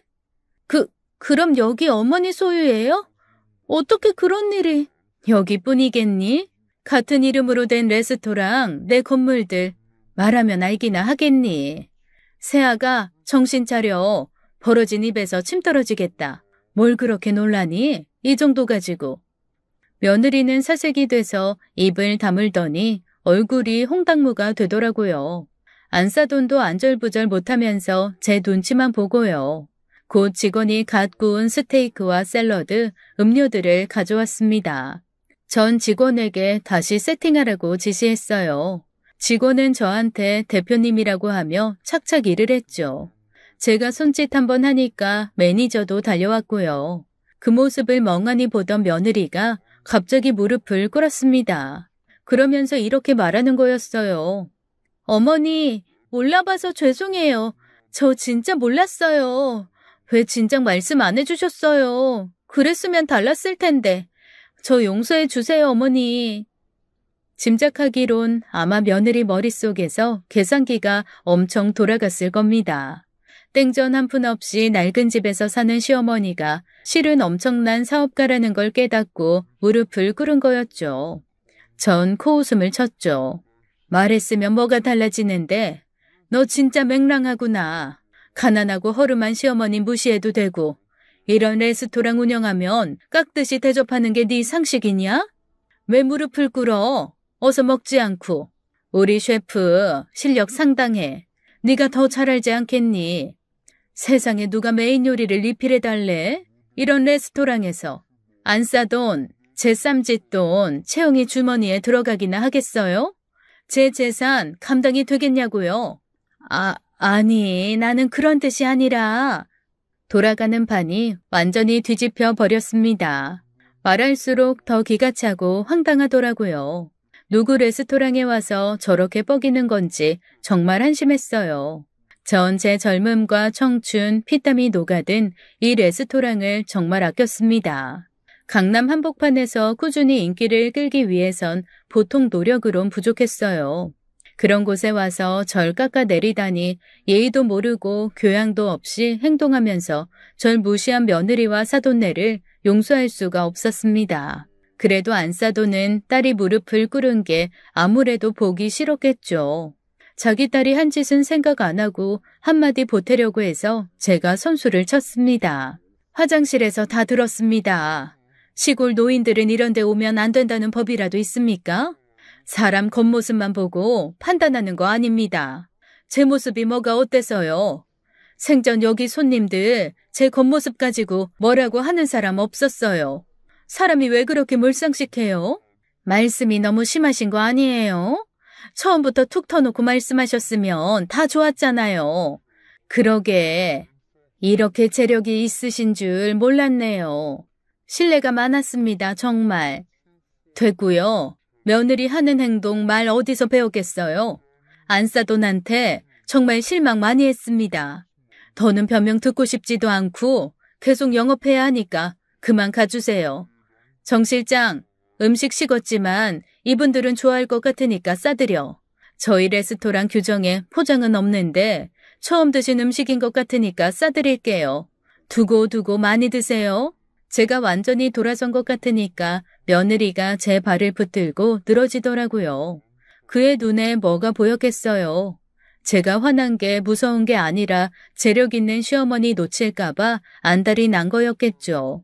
그럼 여기 어머니 소유예요? 어떻게 그런 일이? 여기뿐이겠니? 같은 이름으로 된 레스토랑, 내 건물들 말하면 알기나 하겠니? 세아가 정신 차려. 벌어진 입에서 침 떨어지겠다. 뭘 그렇게 놀라니? 이 정도 가지고. 며느리는 사색이 돼서 입을 다물더니 얼굴이 홍당무가 되더라고요. 안사돈도 안절부절 못하면서 제 눈치만 보고요. 곧 직원이 갓 구운 스테이크와 샐러드, 음료들을 가져왔습니다. 전 직원에게 다시 세팅하라고 지시했어요. 직원은 저한테 대표님이라고 하며 착착 일을 했죠. 제가 손짓 한번 하니까 매니저도 달려왔고요. 그 모습을 멍하니 보던 며느리가 갑자기 무릎을 꿇었습니다. 그러면서 이렇게 말하는 거였어요. 어머니, 몰라봐서 죄송해요. 저 진짜 몰랐어요. 왜 진작 말씀 안 해주셨어요. 그랬으면 달랐을 텐데. 저 용서해 주세요, 어머니. 짐작하기론 아마 며느리 머릿속에서 계산기가 엄청 돌아갔을 겁니다. 땡전 한 푼 없이 낡은 집에서 사는 시어머니가 실은 엄청난 사업가라는 걸 깨닫고 무릎을 꿇은 거였죠. 전 코웃음을 쳤죠. 말했으면 뭐가 달라지는데 너 진짜 맹랑하구나. 가난하고 허름한 시어머니 무시해도 되고 이런 레스토랑 운영하면 깍듯이 대접하는 게 네 상식이냐? 왜 무릎을 꿇어? 어서 먹지 않고. 우리 셰프 실력 상당해. 네가 더 잘 알지 않겠니? 세상에 누가 메인 요리를 리필해달래? 이런 레스토랑에서 안사돈, 제 쌈짓돈 채영이 주머니에 들어가기나 하겠어요? 제 재산 감당이 되겠냐고요? 아니, 나는 그런 뜻이 아니라. 돌아가는 판이 완전히 뒤집혀 버렸습니다. 말할수록 더 기가 차고 황당하더라고요. 누구 레스토랑에 와서 저렇게 뻐기는 건지 정말 한심했어요. 전 제 젊음과 청춘, 피땀이 녹아든 이 레스토랑을 정말 아꼈습니다. 강남 한복판에서 꾸준히 인기를 끌기 위해선 보통 노력으론 부족했어요. 그런 곳에 와서 절 깎아내리다니 예의도 모르고 교양도 없이 행동하면서 절 무시한 며느리와 사돈네를 용서할 수가 없었습니다. 그래도 안사돈은 딸이 무릎을 꿇은 게 아무래도 보기 싫었겠죠. 자기 딸이 한 짓은 생각 안 하고 한마디 보태려고 해서 제가 선수를 쳤습니다. 화장실에서 다 들었습니다. 시골 노인들은 이런 데 오면 안 된다는 법이라도 있습니까? 사람 겉모습만 보고 판단하는 거 아닙니다. 제 모습이 뭐가 어때서요? 생전 여기 손님들 제 겉모습 가지고 뭐라고 하는 사람 없었어요. 사람이 왜 그렇게 몰상식해요? 말씀이 너무 심하신 거 아니에요? 처음부터 툭 터놓고 말씀하셨으면 다 좋았잖아요. 그러게 이렇게 재력이 있으신 줄 몰랐네요. 신뢰가 많았습니다, 정말. 됐고요. 며느리 하는 행동 말 어디서 배웠겠어요? 안사돈한테 정말 실망 많이 했습니다. 더는 변명 듣고 싶지도 않고 계속 영업해야 하니까 그만 가주세요. 정 실장, 음식 식었지만 이분들은 좋아할 것 같으니까 싸드려. 저희 레스토랑 규정에 포장은 없는데 처음 드신 음식인 것 같으니까 싸드릴게요. 두고 많이 드세요. 제가 완전히 돌아선 것 같으니까 며느리가 제 발을 붙들고 늘어지더라고요. 그의 눈에 뭐가 보였겠어요. 제가 화난 게 무서운 게 아니라 재력 있는 시어머니 놓칠까봐 안달이 난 거였겠죠.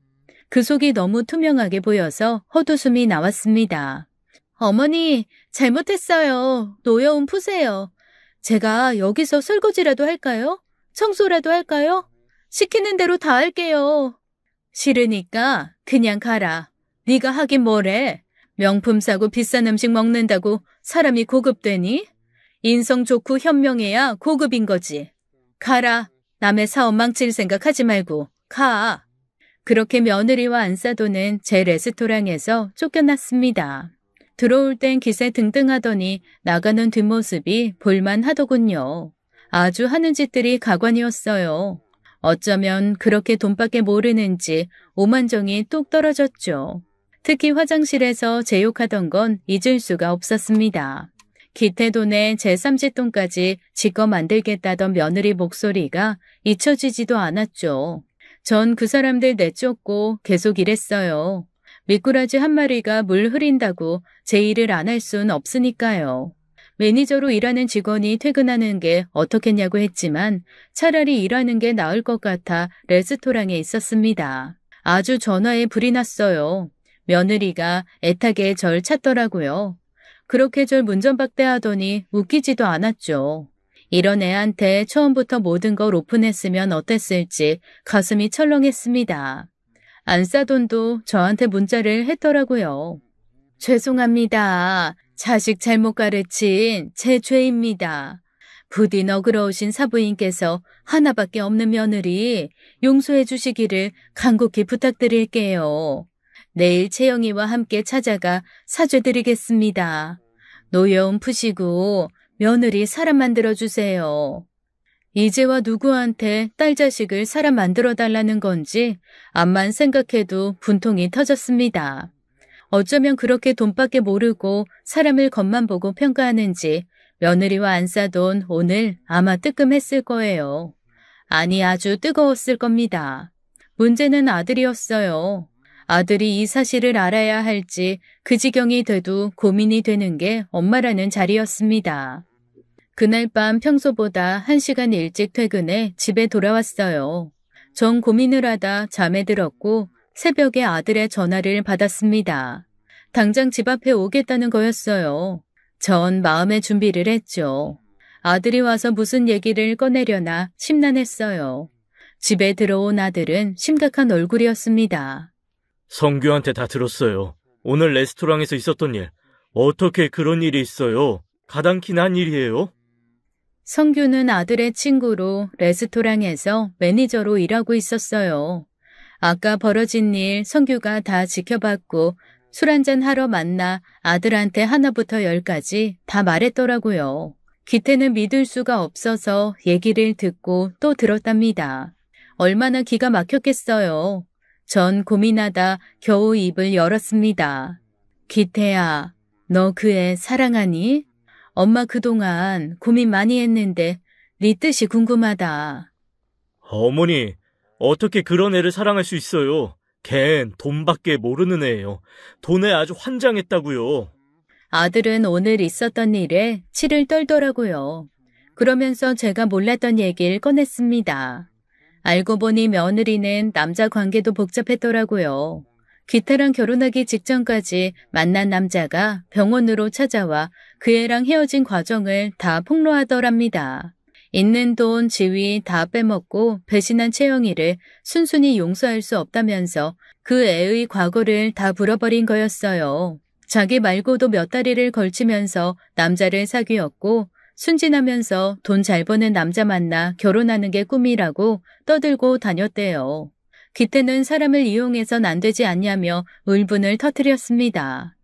그 속이 너무 투명하게 보여서 헛웃음이 나왔습니다. 어머니, 잘못했어요. 노여움 푸세요. 제가 여기서 설거지라도 할까요? 청소라도 할까요? 시키는 대로 다 할게요. 싫으니까 그냥 가라. 네가 하긴 뭐래. 명품 사고 비싼 음식 먹는다고 사람이 고급되니? 인성 좋고 현명해야 고급인 거지. 가라. 남의 사업 망칠 생각하지 말고 가. 그렇게 며느리와 안사돈은 제 레스토랑에서 쫓겨났습니다. 들어올 땐 기세 등등하더니 나가는 뒷모습이 볼만하더군요. 아주 하는 짓들이 가관이었어요. 어쩌면 그렇게 돈밖에 모르는지 오만정이 뚝 떨어졌죠. 특히 화장실에서 제욕하던 건 잊을 수가 없었습니다. 기태돈에 제3지돈까지 지꺼 만들겠다던 며느리 목소리가 잊혀지지도 않았죠. 전 그 사람들 내쫓고 계속 일했어요. 미꾸라지 한 마리가 물 흐린다고 제 일을 안 할 순 없으니까요. 매니저로 일하는 직원이 퇴근하는 게 어떻겠냐고 했지만 차라리 일하는 게 나을 것 같아 레스토랑에 있었습니다. 아주 전화에 불이 났어요. 며느리가 애타게 절 찾더라고요. 그렇게 절 문전박대하더니 웃기지도 않았죠. 이런 애한테 처음부터 모든 걸 오픈했으면 어땠을지 가슴이 철렁했습니다. 안사돈도 저한테 문자를 했더라고요. 죄송합니다. 자식 잘못 가르친 제 죄입니다. 부디 너그러우신 사부인께서 하나밖에 없는 며느리 용서해 주시기를 간곡히 부탁드릴게요. 내일 채영이와 함께 찾아가 사죄드리겠습니다. 노여움 푸시고 며느리 사람 만들어주세요. 이제와 누구한테 딸 자식을 사람 만들어달라는 건지 암만 생각해도 분통이 터졌습니다. 어쩌면 그렇게 돈밖에 모르고 사람을 겉만 보고 평가하는지 며느리와 안사돈 오늘 아마 뜨끔했을 거예요. 아니 아주 뜨거웠을 겁니다. 문제는 아들이었어요. 아들이 이 사실을 알아야 할지 그 지경이 돼도 고민이 되는 게 엄마라는 자리였습니다. 그날 밤 평소보다 1시간 일찍 퇴근해 집에 돌아왔어요. 전 고민을 하다 잠에 들었고 새벽에 아들의 전화를 받았습니다. 당장 집 앞에 오겠다는 거였어요. 전 마음의 준비를 했죠. 아들이 와서 무슨 얘기를 꺼내려나 심란했어요. 집에 들어온 아들은 심각한 얼굴이었습니다. 성규한테 다 들었어요. 오늘 레스토랑에서 있었던 일. 어떻게 그런 일이 있어요? 가당키나 한 일이에요? 성규는 아들의 친구로 레스토랑에서 매니저로 일하고 있었어요. 아까 벌어진 일 성규가 다 지켜봤고 술 한잔 하러 만나 아들한테 하나부터 10까지 다 말했더라고요. 기태는 믿을 수가 없어서 얘기를 듣고 또 들었답니다. 얼마나 기가 막혔겠어요. 전 고민하다 겨우 입을 열었습니다. 기태야, 너 그 애 사랑하니? 엄마 그동안 고민 많이 했는데 네 뜻이 궁금하다. 어머니, 어떻게 그런 애를 사랑할 수 있어요? 걘 돈밖에 모르는 애예요. 돈에 아주 환장했다고요. 아들은 오늘 있었던 일에 치를 떨더라고요. 그러면서 제가 몰랐던 얘기를 꺼냈습니다. 알고 보니 며느리는 남자 관계도 복잡했더라고요. 기태랑 결혼하기 직전까지 만난 남자가 병원으로 찾아와 그 애랑 헤어진 과정을 다 폭로하더랍니다. 있는 돈, 지위 다 빼먹고 배신한 채영이를 순순히 용서할 수 없다면서 그 애의 과거를 다 불어버린 거였어요. 자기 말고도 몇 다리를 걸치면서 남자를 사귀었고 순진하면서 돈 잘 버는 남자 만나 결혼하는 게 꿈이라고 떠들고 다녔대요. 기태는 사람을 이용해선 안 되지 않냐며 울분을 터뜨렸습니다.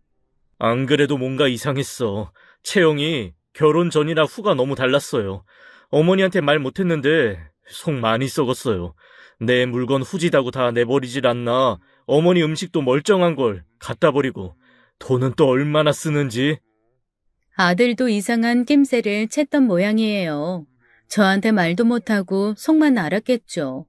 안 그래도 뭔가 이상했어. 채영이 결혼 전이나 후가 너무 달랐어요. 어머니한테 말 못했는데 속 많이 썩었어요. 내 물건 후지다고 다 내버리질 않나. 어머니 음식도 멀쩡한 걸 갖다 버리고 돈은 또 얼마나 쓰는지. 아들도 이상한 낌새를 챘던 모양이에요. 저한테 말도 못하고 속만 알았겠죠.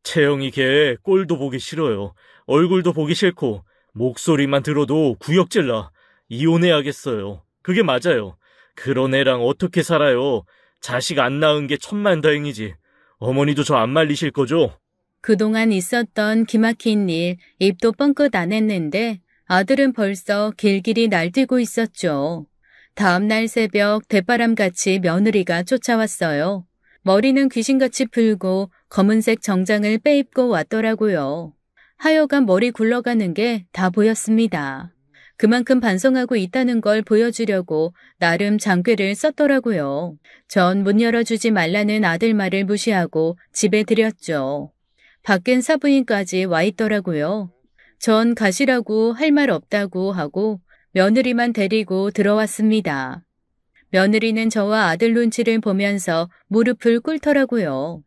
채영이 걔 꼴도 보기 싫어요. 얼굴도 보기 싫고 목소리만 들어도 구역질나. 이혼해야겠어요. 그게 맞아요. 그런 애랑 어떻게 살아요. 자식 안 낳은 게 천만다행이지. 어머니도 저 안 말리실 거죠? 그동안 있었던 기막힌 일 입도 뻥끗 안 했는데 아들은 벌써 길길이 날뛰고 있었죠. 다음날 새벽 대바람같이 며느리가 쫓아왔어요. 머리는 귀신같이 풀고 검은색 정장을 빼입고 왔더라고요. 하여간 머리 굴러가는 게 다 보였습니다. 그만큼 반성하고 있다는 걸 보여주려고 나름 장괴를 썼더라고요. 전 문 열어주지 말라는 아들 말을 무시하고 집에 들였죠. 밖엔 사부인까지 와 있더라고요. 전 가시라고 할 말 없다고 하고 며느리만 데리고 들어왔습니다. 며느리는 저와 아들 눈치를 보면서 무릎을 꿇더라고요.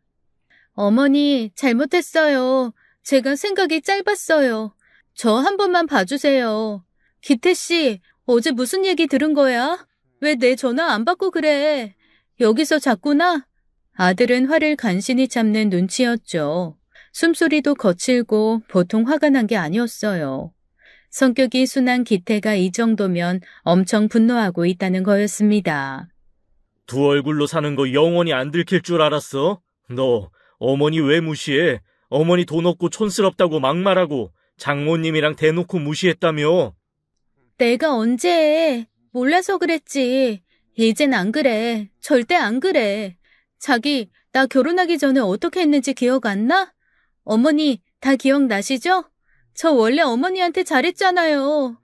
어머니, 잘못했어요. 제가 생각이 짧았어요. 저 한 번만 봐주세요. 기태 씨, 어제 무슨 얘기 들은 거야? 왜 내 전화 안 받고 그래? 여기서 잤구나? 아들은 화를 간신히 참는 눈치였죠. 숨소리도 거칠고 보통 화가 난 게 아니었어요. 성격이 순한 기태가 이 정도면 엄청 분노하고 있다는 거였습니다. 두 얼굴로 사는 거 영원히 안 들킬 줄 알았어? 너 어머니 왜 무시해? 어머니 돈 없고 촌스럽다고 막말하고 장모님이랑 대놓고 무시했다며? 내가 언제 해? 몰라서 그랬지. 이젠 안 그래. 절대 안 그래. 자기, 나 결혼하기 전에 어떻게 했는지 기억 안 나? 어머니, 다 기억나시죠? 저 원래 어머니한테 잘했잖아요.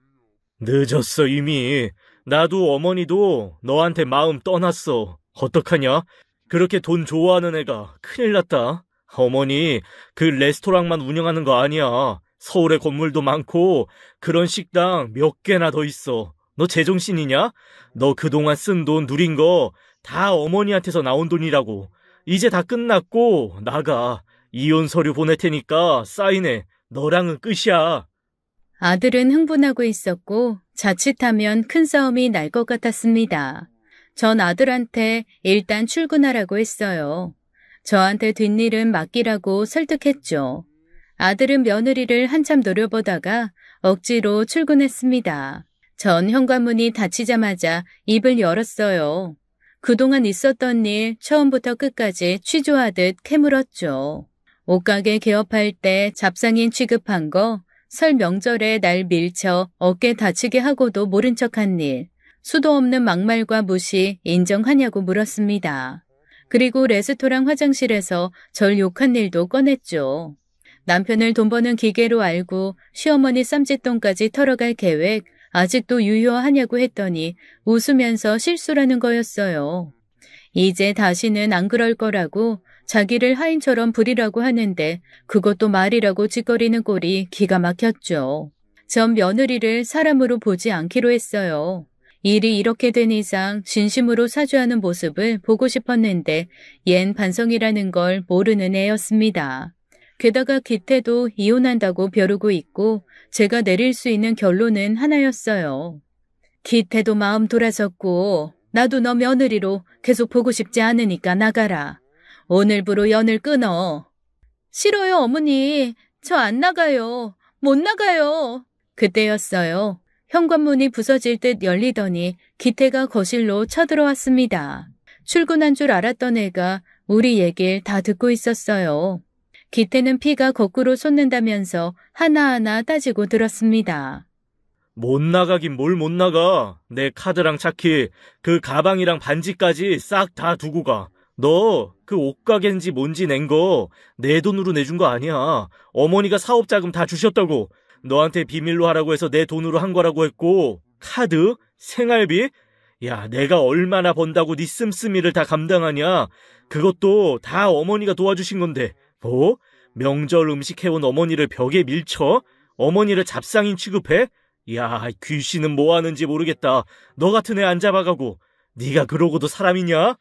늦었어 이미. 나도 어머니도 너한테 마음 떠났어. 어떡하냐? 그렇게 돈 좋아하는 애가 큰일 났다. 어머니 그 레스토랑만 운영하는 거 아니야. 서울에 건물도 많고 그런 식당 몇 개나 더 있어. 너 제정신이냐? 너 그동안 쓴 돈 누린 거 다 어머니한테서 나온 돈이라고. 이제 다 끝났고 나가. 이혼 서류 보낼 테니까 사인해. 너랑은 끝이야. 아들은 흥분하고 있었고 자칫하면 큰 싸움이 날 것 같았습니다. 전 아들한테 일단 출근하라고 했어요. 저한테 뒷일은 맡기라고 설득했죠. 아들은 며느리를 한참 노려보다가 억지로 출근했습니다. 전 현관문이 닫히자마자 입을 열었어요. 그동안 있었던 일 처음부터 끝까지 취조하듯 캐물었죠. 옷가게 개업할 때 잡상인 취급한 거, 설 명절에 날 밀쳐 어깨 다치게 하고도 모른 척한 일, 수도 없는 막말과 무시 인정하냐고 물었습니다. 그리고 레스토랑 화장실에서 절 욕한 일도 꺼냈죠. 남편을 돈 버는 기계로 알고 시어머니 쌈짓돈까지 털어갈 계획 아직도 유효하냐고 했더니 웃으면서 실수라는 거였어요. 이제 다시는 안 그럴 거라고 자기를 하인처럼 부리라고 하는데 그것도 말이라고 짓거리는 꼴이 기가 막혔죠. 전 며느리를 사람으로 보지 않기로 했어요. 일이 이렇게 된 이상 진심으로 사죄하는 모습을 보고 싶었는데 얜 반성이라는 걸 모르는 애였습니다. 게다가 기태도 이혼한다고 벼르고 있고 제가 내릴 수 있는 결론은 하나였어요. 기태도 마음 돌아섰고 나도 너 며느리로 계속 보고 싶지 않으니까 나가라. 오늘부로 연을 끊어. 싫어요, 어머니. 저 안 나가요. 못 나가요. 그때였어요. 현관문이 부서질 듯 열리더니 기태가 거실로 쳐들어왔습니다. 출근한 줄 알았던 애가 우리 얘길 다 듣고 있었어요. 기태는 피가 거꾸로 솟는다면서 하나하나 따지고 들었습니다. 못 나가긴 뭘 못 나가. 내 카드랑 차키, 그 가방이랑 반지까지 싹 다 두고 가. 너 그 옷가게인지 뭔지 낸 거 내 돈으로 내준 거 아니야. 어머니가 사업자금 다 주셨다고. 너한테 비밀로 하라고 해서 내 돈으로 한 거라고 했고 카드? 생활비? 야, 내가 얼마나 번다고 네 씀씀이를 다 감당하냐. 그것도 다 어머니가 도와주신 건데 뭐? 명절 음식 해온 어머니를 벽에 밀쳐? 어머니를 잡상인 취급해? 야, 귀신은 뭐 하는지 모르겠다. 너 같은 애 안 잡아가고. 네가 그러고도 사람이냐?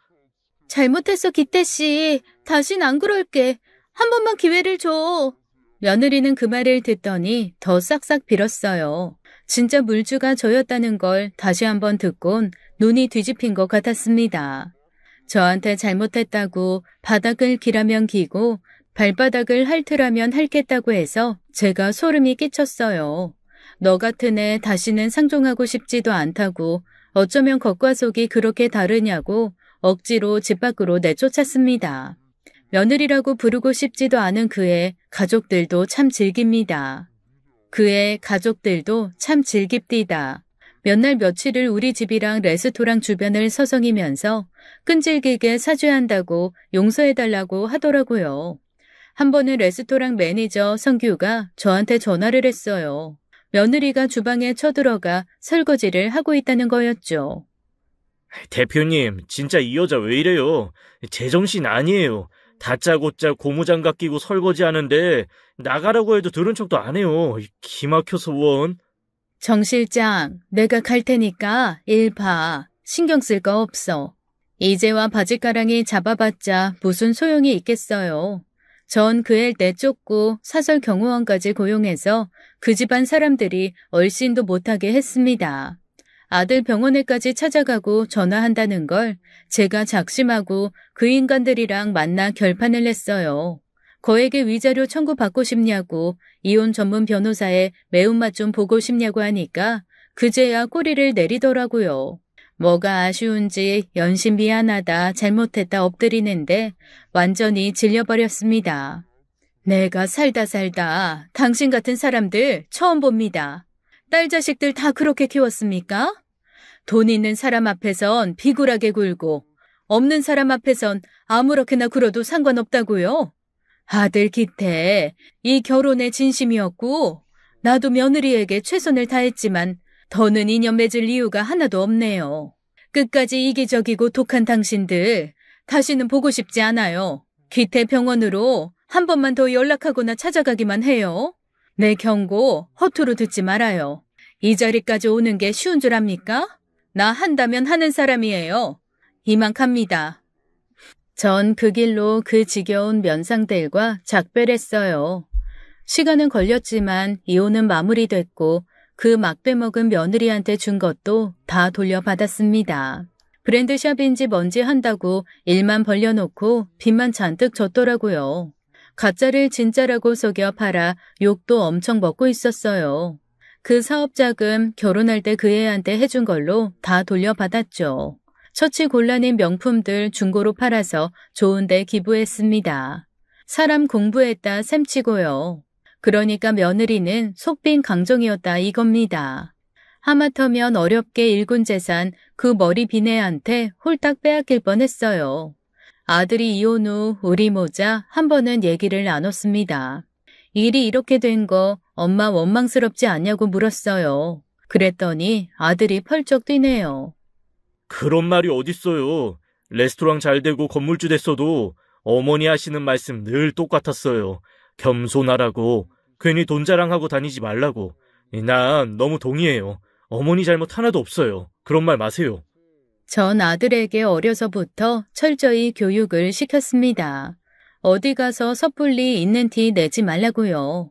잘못했어, 기태씨. 다신 안 그럴게. 한 번만 기회를 줘. 며느리는 그 말을 듣더니 더 싹싹 빌었어요. 진짜 물주가 저였다는 걸 다시 한번 듣곤 눈이 뒤집힌 것 같았습니다. 저한테 잘못했다고 바닥을 기라면 기고 발바닥을 핥으라면 핥겠다고 해서 제가 소름이 끼쳤어요. 너 같은 애 다시는 상종하고 싶지도 않다고 어쩌면 겉과 속이 그렇게 다르냐고 억지로 집 밖으로 내쫓았습니다. 며느리라고 부르고 싶지도 않은 그의 가족들도 참 즐깁니다. 그의 가족들도 참 즐깁디다. 몇 날 며칠을 우리 집이랑 레스토랑 주변을 서성이면서 끈질기게 사죄 한다고 용서해달라고 하더라고요. 한 번은 레스토랑 매니저 성규가 저한테 전화를 했어요. 며느리가 주방에 쳐들어가 설거지를 하고 있다는 거였죠. 대표님, 진짜 이 여자 왜 이래요? 제정신 아니에요. 다짜고짜 고무장갑 끼고 설거지하는데 나가라고 해도 들은 척도 안 해요. 기막혀서 원. 정 실장, 내가 갈 테니까 일 봐. 신경 쓸 거 없어. 이제와 바짓가랑이 잡아봤자 무슨 소용이 있겠어요. 전 그 애 내쫓고 사설 경호원까지 고용해서 그 집안 사람들이 얼씬도 못하게 했습니다. 아들 병원에까지 찾아가고 전화한다는 걸 제가 작심하고 그 인간들이랑 만나 결판을 냈어요. 거에게 위자료 청구받고 싶냐고 이혼 전문 변호사의 매운맛 좀 보고 싶냐고 하니까 그제야 꼬리를 내리더라고요. 뭐가 아쉬운지 연신 미안하다 잘못했다 엎드리는데 완전히 질려버렸습니다. 내가 살다 당신 같은 사람들 처음 봅니다. 딸 자식들 다 그렇게 키웠습니까? 돈 있는 사람 앞에선 비굴하게 굴고 없는 사람 앞에선 아무렇게나 굴어도 상관없다고요? 아들 기태, 이 결혼의 진심이었고 나도 며느리에게 최선을 다했지만 더는 인연 맺을 이유가 하나도 없네요. 끝까지 이기적이고 독한 당신들 다시는 보고 싶지 않아요. 기태 병원으로 한 번만 더 연락하거나 찾아가기만 해요. 내 경고 허투루 듣지 말아요. 이 자리까지 오는 게 쉬운 줄 압니까? 나 한다면 하는 사람이에요. 이만 갑니다. 전 그 길로 그 지겨운 면상들과 작별했어요. 시간은 걸렸지만 이혼은 마무리됐고 그 막대먹은 며느리한테 준 것도 다 돌려받았습니다. 브랜드샵인지 뭔지 한다고 일만 벌려놓고 빚만 잔뜩 졌더라고요. 가짜를 진짜라고 속여 팔아 욕도 엄청 먹고 있었어요. 그 사업자금 결혼할 때 그 애한테 해준 걸로 다 돌려받았죠. 처치곤란인 명품들 중고로 팔아서 좋은 데 기부했습니다. 사람 공부했다 셈치고요. 그러니까 며느리는 속빈 강정이었다 이겁니다. 하마터면 어렵게 일군 재산 그 머리 빈 애한테 홀딱 빼앗길 뻔했어요. 아들이 이혼 후 우리 모자 한 번은 얘기를 나눴습니다. 일이 이렇게 된 거 엄마 원망스럽지 않냐고 물었어요. 그랬더니 아들이 펄쩍 뛰네요. 그런 말이 어딨어요. 레스토랑 잘 되고 건물주 됐어도 어머니 하시는 말씀 늘 똑같았어요. 겸손하라고, 괜히 돈 자랑하고 다니지 말라고. 난 너무 동의해요. 어머니 잘못 하나도 없어요. 그런 말 마세요. 전 아들에게 어려서부터 철저히 교육을 시켰습니다. 어디 가서 섣불리 있는 티 내지 말라고요.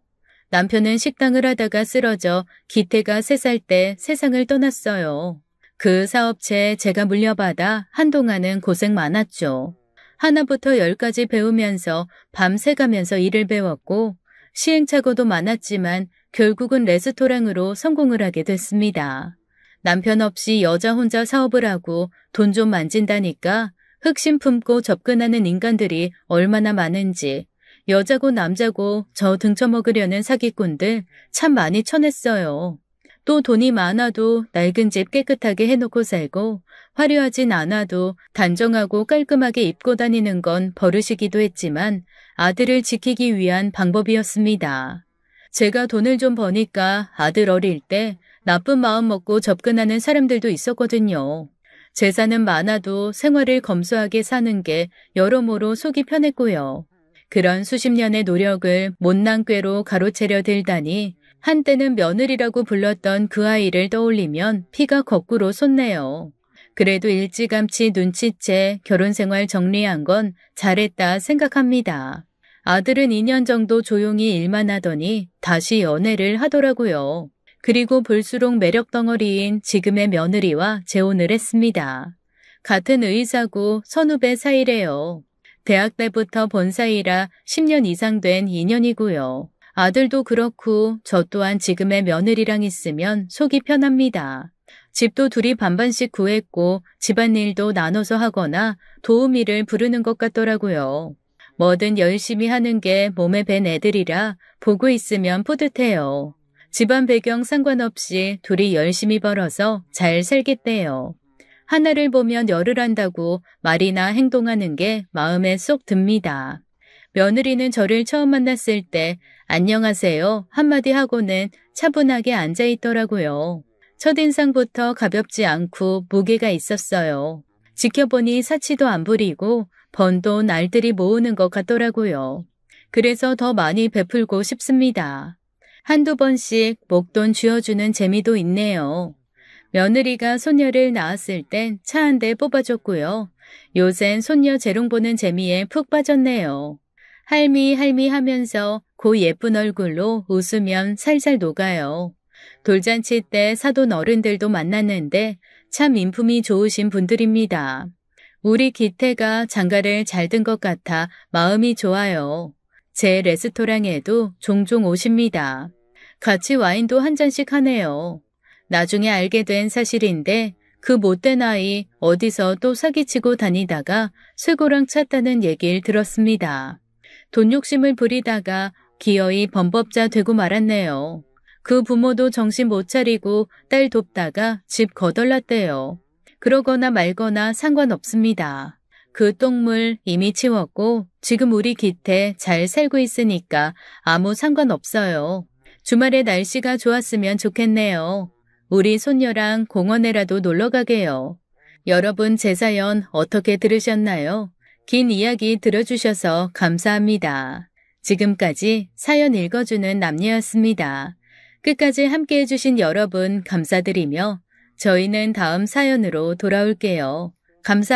남편은 식당을 하다가 쓰러져 기태가 3살 때 세상을 떠났어요. 그 사업체 제가 물려받아 한동안은 고생 많았죠. 하나부터 10까지 배우면서 밤새 가면서 일을 배웠고 시행착오도 많았지만 결국은 레스토랑으로 성공을 하게 됐습니다. 남편 없이 여자 혼자 사업을 하고 돈 좀 만진다니까 흑심 품고 접근하는 인간들이 얼마나 많은지 여자고 남자고 저 등쳐먹으려는 사기꾼들 참 많이 쳐냈어요. 또 돈이 많아도 낡은 집 깨끗하게 해놓고 살고 화려하진 않아도 단정하고 깔끔하게 입고 다니는 건 버릇이기도 했지만 아들을 지키기 위한 방법이었습니다. 제가 돈을 좀 버니까 아들 어릴 때 나쁜 마음 먹고 접근하는 사람들도 있었거든요. 재산은 많아도 생활을 검소하게 사는 게 여러모로 속이 편했고요. 그런 수십 년의 노력을 못난 꾀로 가로채려 들다니 한때는 며느리라고 불렀던 그 아이를 떠올리면 피가 거꾸로 솟네요. 그래도 일찌감치 눈치채 결혼생활 정리한 건 잘했다 생각합니다. 아들은 2년 정도 조용히 일만 하더니 다시 연애를 하더라고요. 그리고 볼수록 매력 덩어리인 지금의 며느리와 재혼을 했습니다. 같은 의사고 선후배 사이래요. 대학 때부터 본 사이라 10년 이상 된 인연이고요. 아들도 그렇고 저 또한 지금의 며느리랑 있으면 속이 편합니다. 집도 둘이 반반씩 구했고 집안일도 나눠서 하거나 도우미를 부르는 것 같더라고요. 뭐든 열심히 하는 게 몸에 밴 애들이라 보고 있으면 뿌듯해요. 집안 배경 상관없이 둘이 열심히 벌어서 잘 살겠대요. 하나를 보면 열을 한다고 말이나 행동하는 게 마음에 쏙 듭니다. 며느리는 저를 처음 만났을 때 안녕하세요 한마디 하고는 차분하게 앉아 있더라고요. 첫인상부터 가볍지 않고 무게가 있었어요. 지켜보니 사치도 안 부리고 번 돈 알뜰히 모으는 것 같더라고요. 그래서 더 많이 베풀고 싶습니다. 한두 번씩 목돈 쥐어주는 재미도 있네요. 며느리가 손녀를 낳았을 땐 차 한 대 뽑아줬고요. 요샌 손녀 재롱 보는 재미에 푹 빠졌네요. 할미 하면서 고 예쁜 얼굴로 웃으면 살살 녹아요. 돌잔치 때 사돈 어른들도 만났는데 참 인품이 좋으신 분들입니다. 우리 기태가 장가를 잘 든 것 같아 마음이 좋아요. 제 레스토랑에도 종종 오십니다. 같이 와인도 한 잔씩 하네요. 나중에 알게 된 사실인데 그 못된 아이 어디서 또 사기치고 다니다가 쇠고랑 찼다는 얘기를 들었습니다. 돈 욕심을 부리다가 기어이 범법자 되고 말았네요. 그 부모도 정신 못 차리고 딸 돕다가 집 거덜났대요. 그러거나 말거나 상관없습니다. 그 똥물 이미 치웠고 지금 우리 기태 잘 살고 있으니까 아무 상관없어요. 주말에 날씨가 좋았으면 좋겠네요. 우리 손녀랑 공원에라도 놀러 가게요. 여러분 제 사연 어떻게 들으셨나요? 긴 이야기 들어주셔서 감사합니다. 지금까지 사연 읽어주는 남녀였습니다. 끝까지 함께 해주신 여러분 감사드리며 저희는 다음 사연으로 돌아올게요. 감사합니다.